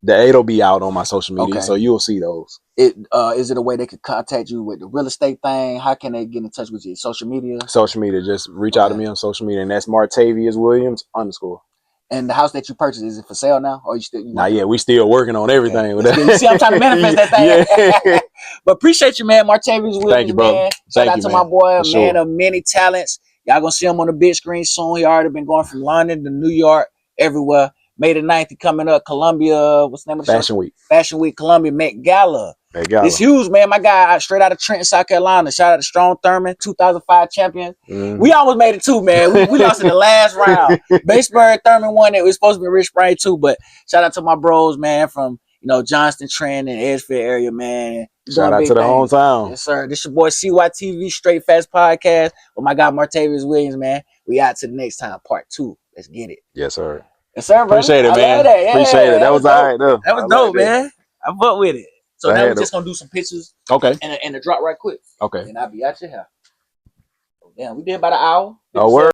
S2: it'll be out on my social media, so you'll see those.
S1: Is it a way they could contact you with the real estate thing? How can they get in touch with you? Social media?
S2: Social media, just reach out to me on social media, and that's Martavious Williams _.
S1: And the house that you purchased, is it for sale now, or
S2: Not yet? We still working on everything. With that.
S1: You see, I'm trying to manifest that thing. Yeah. But appreciate you, man. Martavious Williams.
S2: Thank you, brother.
S1: Man. Shout out to my boy, man of many talents. Y'all gonna see him on the big screen soon. He already been going from London to New York, everywhere. May the 9th, he coming up. Columbia, what's the name of the
S2: Fashion
S1: show?
S2: Week.
S1: Fashion Week, Columbia, Met Gala. It's huge, man. My guy straight out of Trenton, South Carolina. Shout out to Strong Thurman, 2005 champion. We almost made it too, man. We lost in the last round. Batesburg, Thurman won it. It was supposed to be Rich Spring too, but shout out to my bros, man, from Johnston, Trenton, and Edgefield area, man.
S2: Shout out to the hometown.
S1: Yes, sir. This your boy CYTV Straight Fast Podcast with my guy Martavious Williams, man. We out to the next time, part 2. Let's get it.
S2: Yes, sir.
S1: Yes, sir, bro.
S2: Appreciate it, man.
S1: Yeah,
S2: appreciate it. That was all right, though.
S1: That was dope, man. I fuck with it. So now we're just gonna do some pictures.
S2: Okay.
S1: And a drop right quick.
S2: Okay.
S1: And I'll be out your house. Damn, we did about an hour.
S2: Oh, word.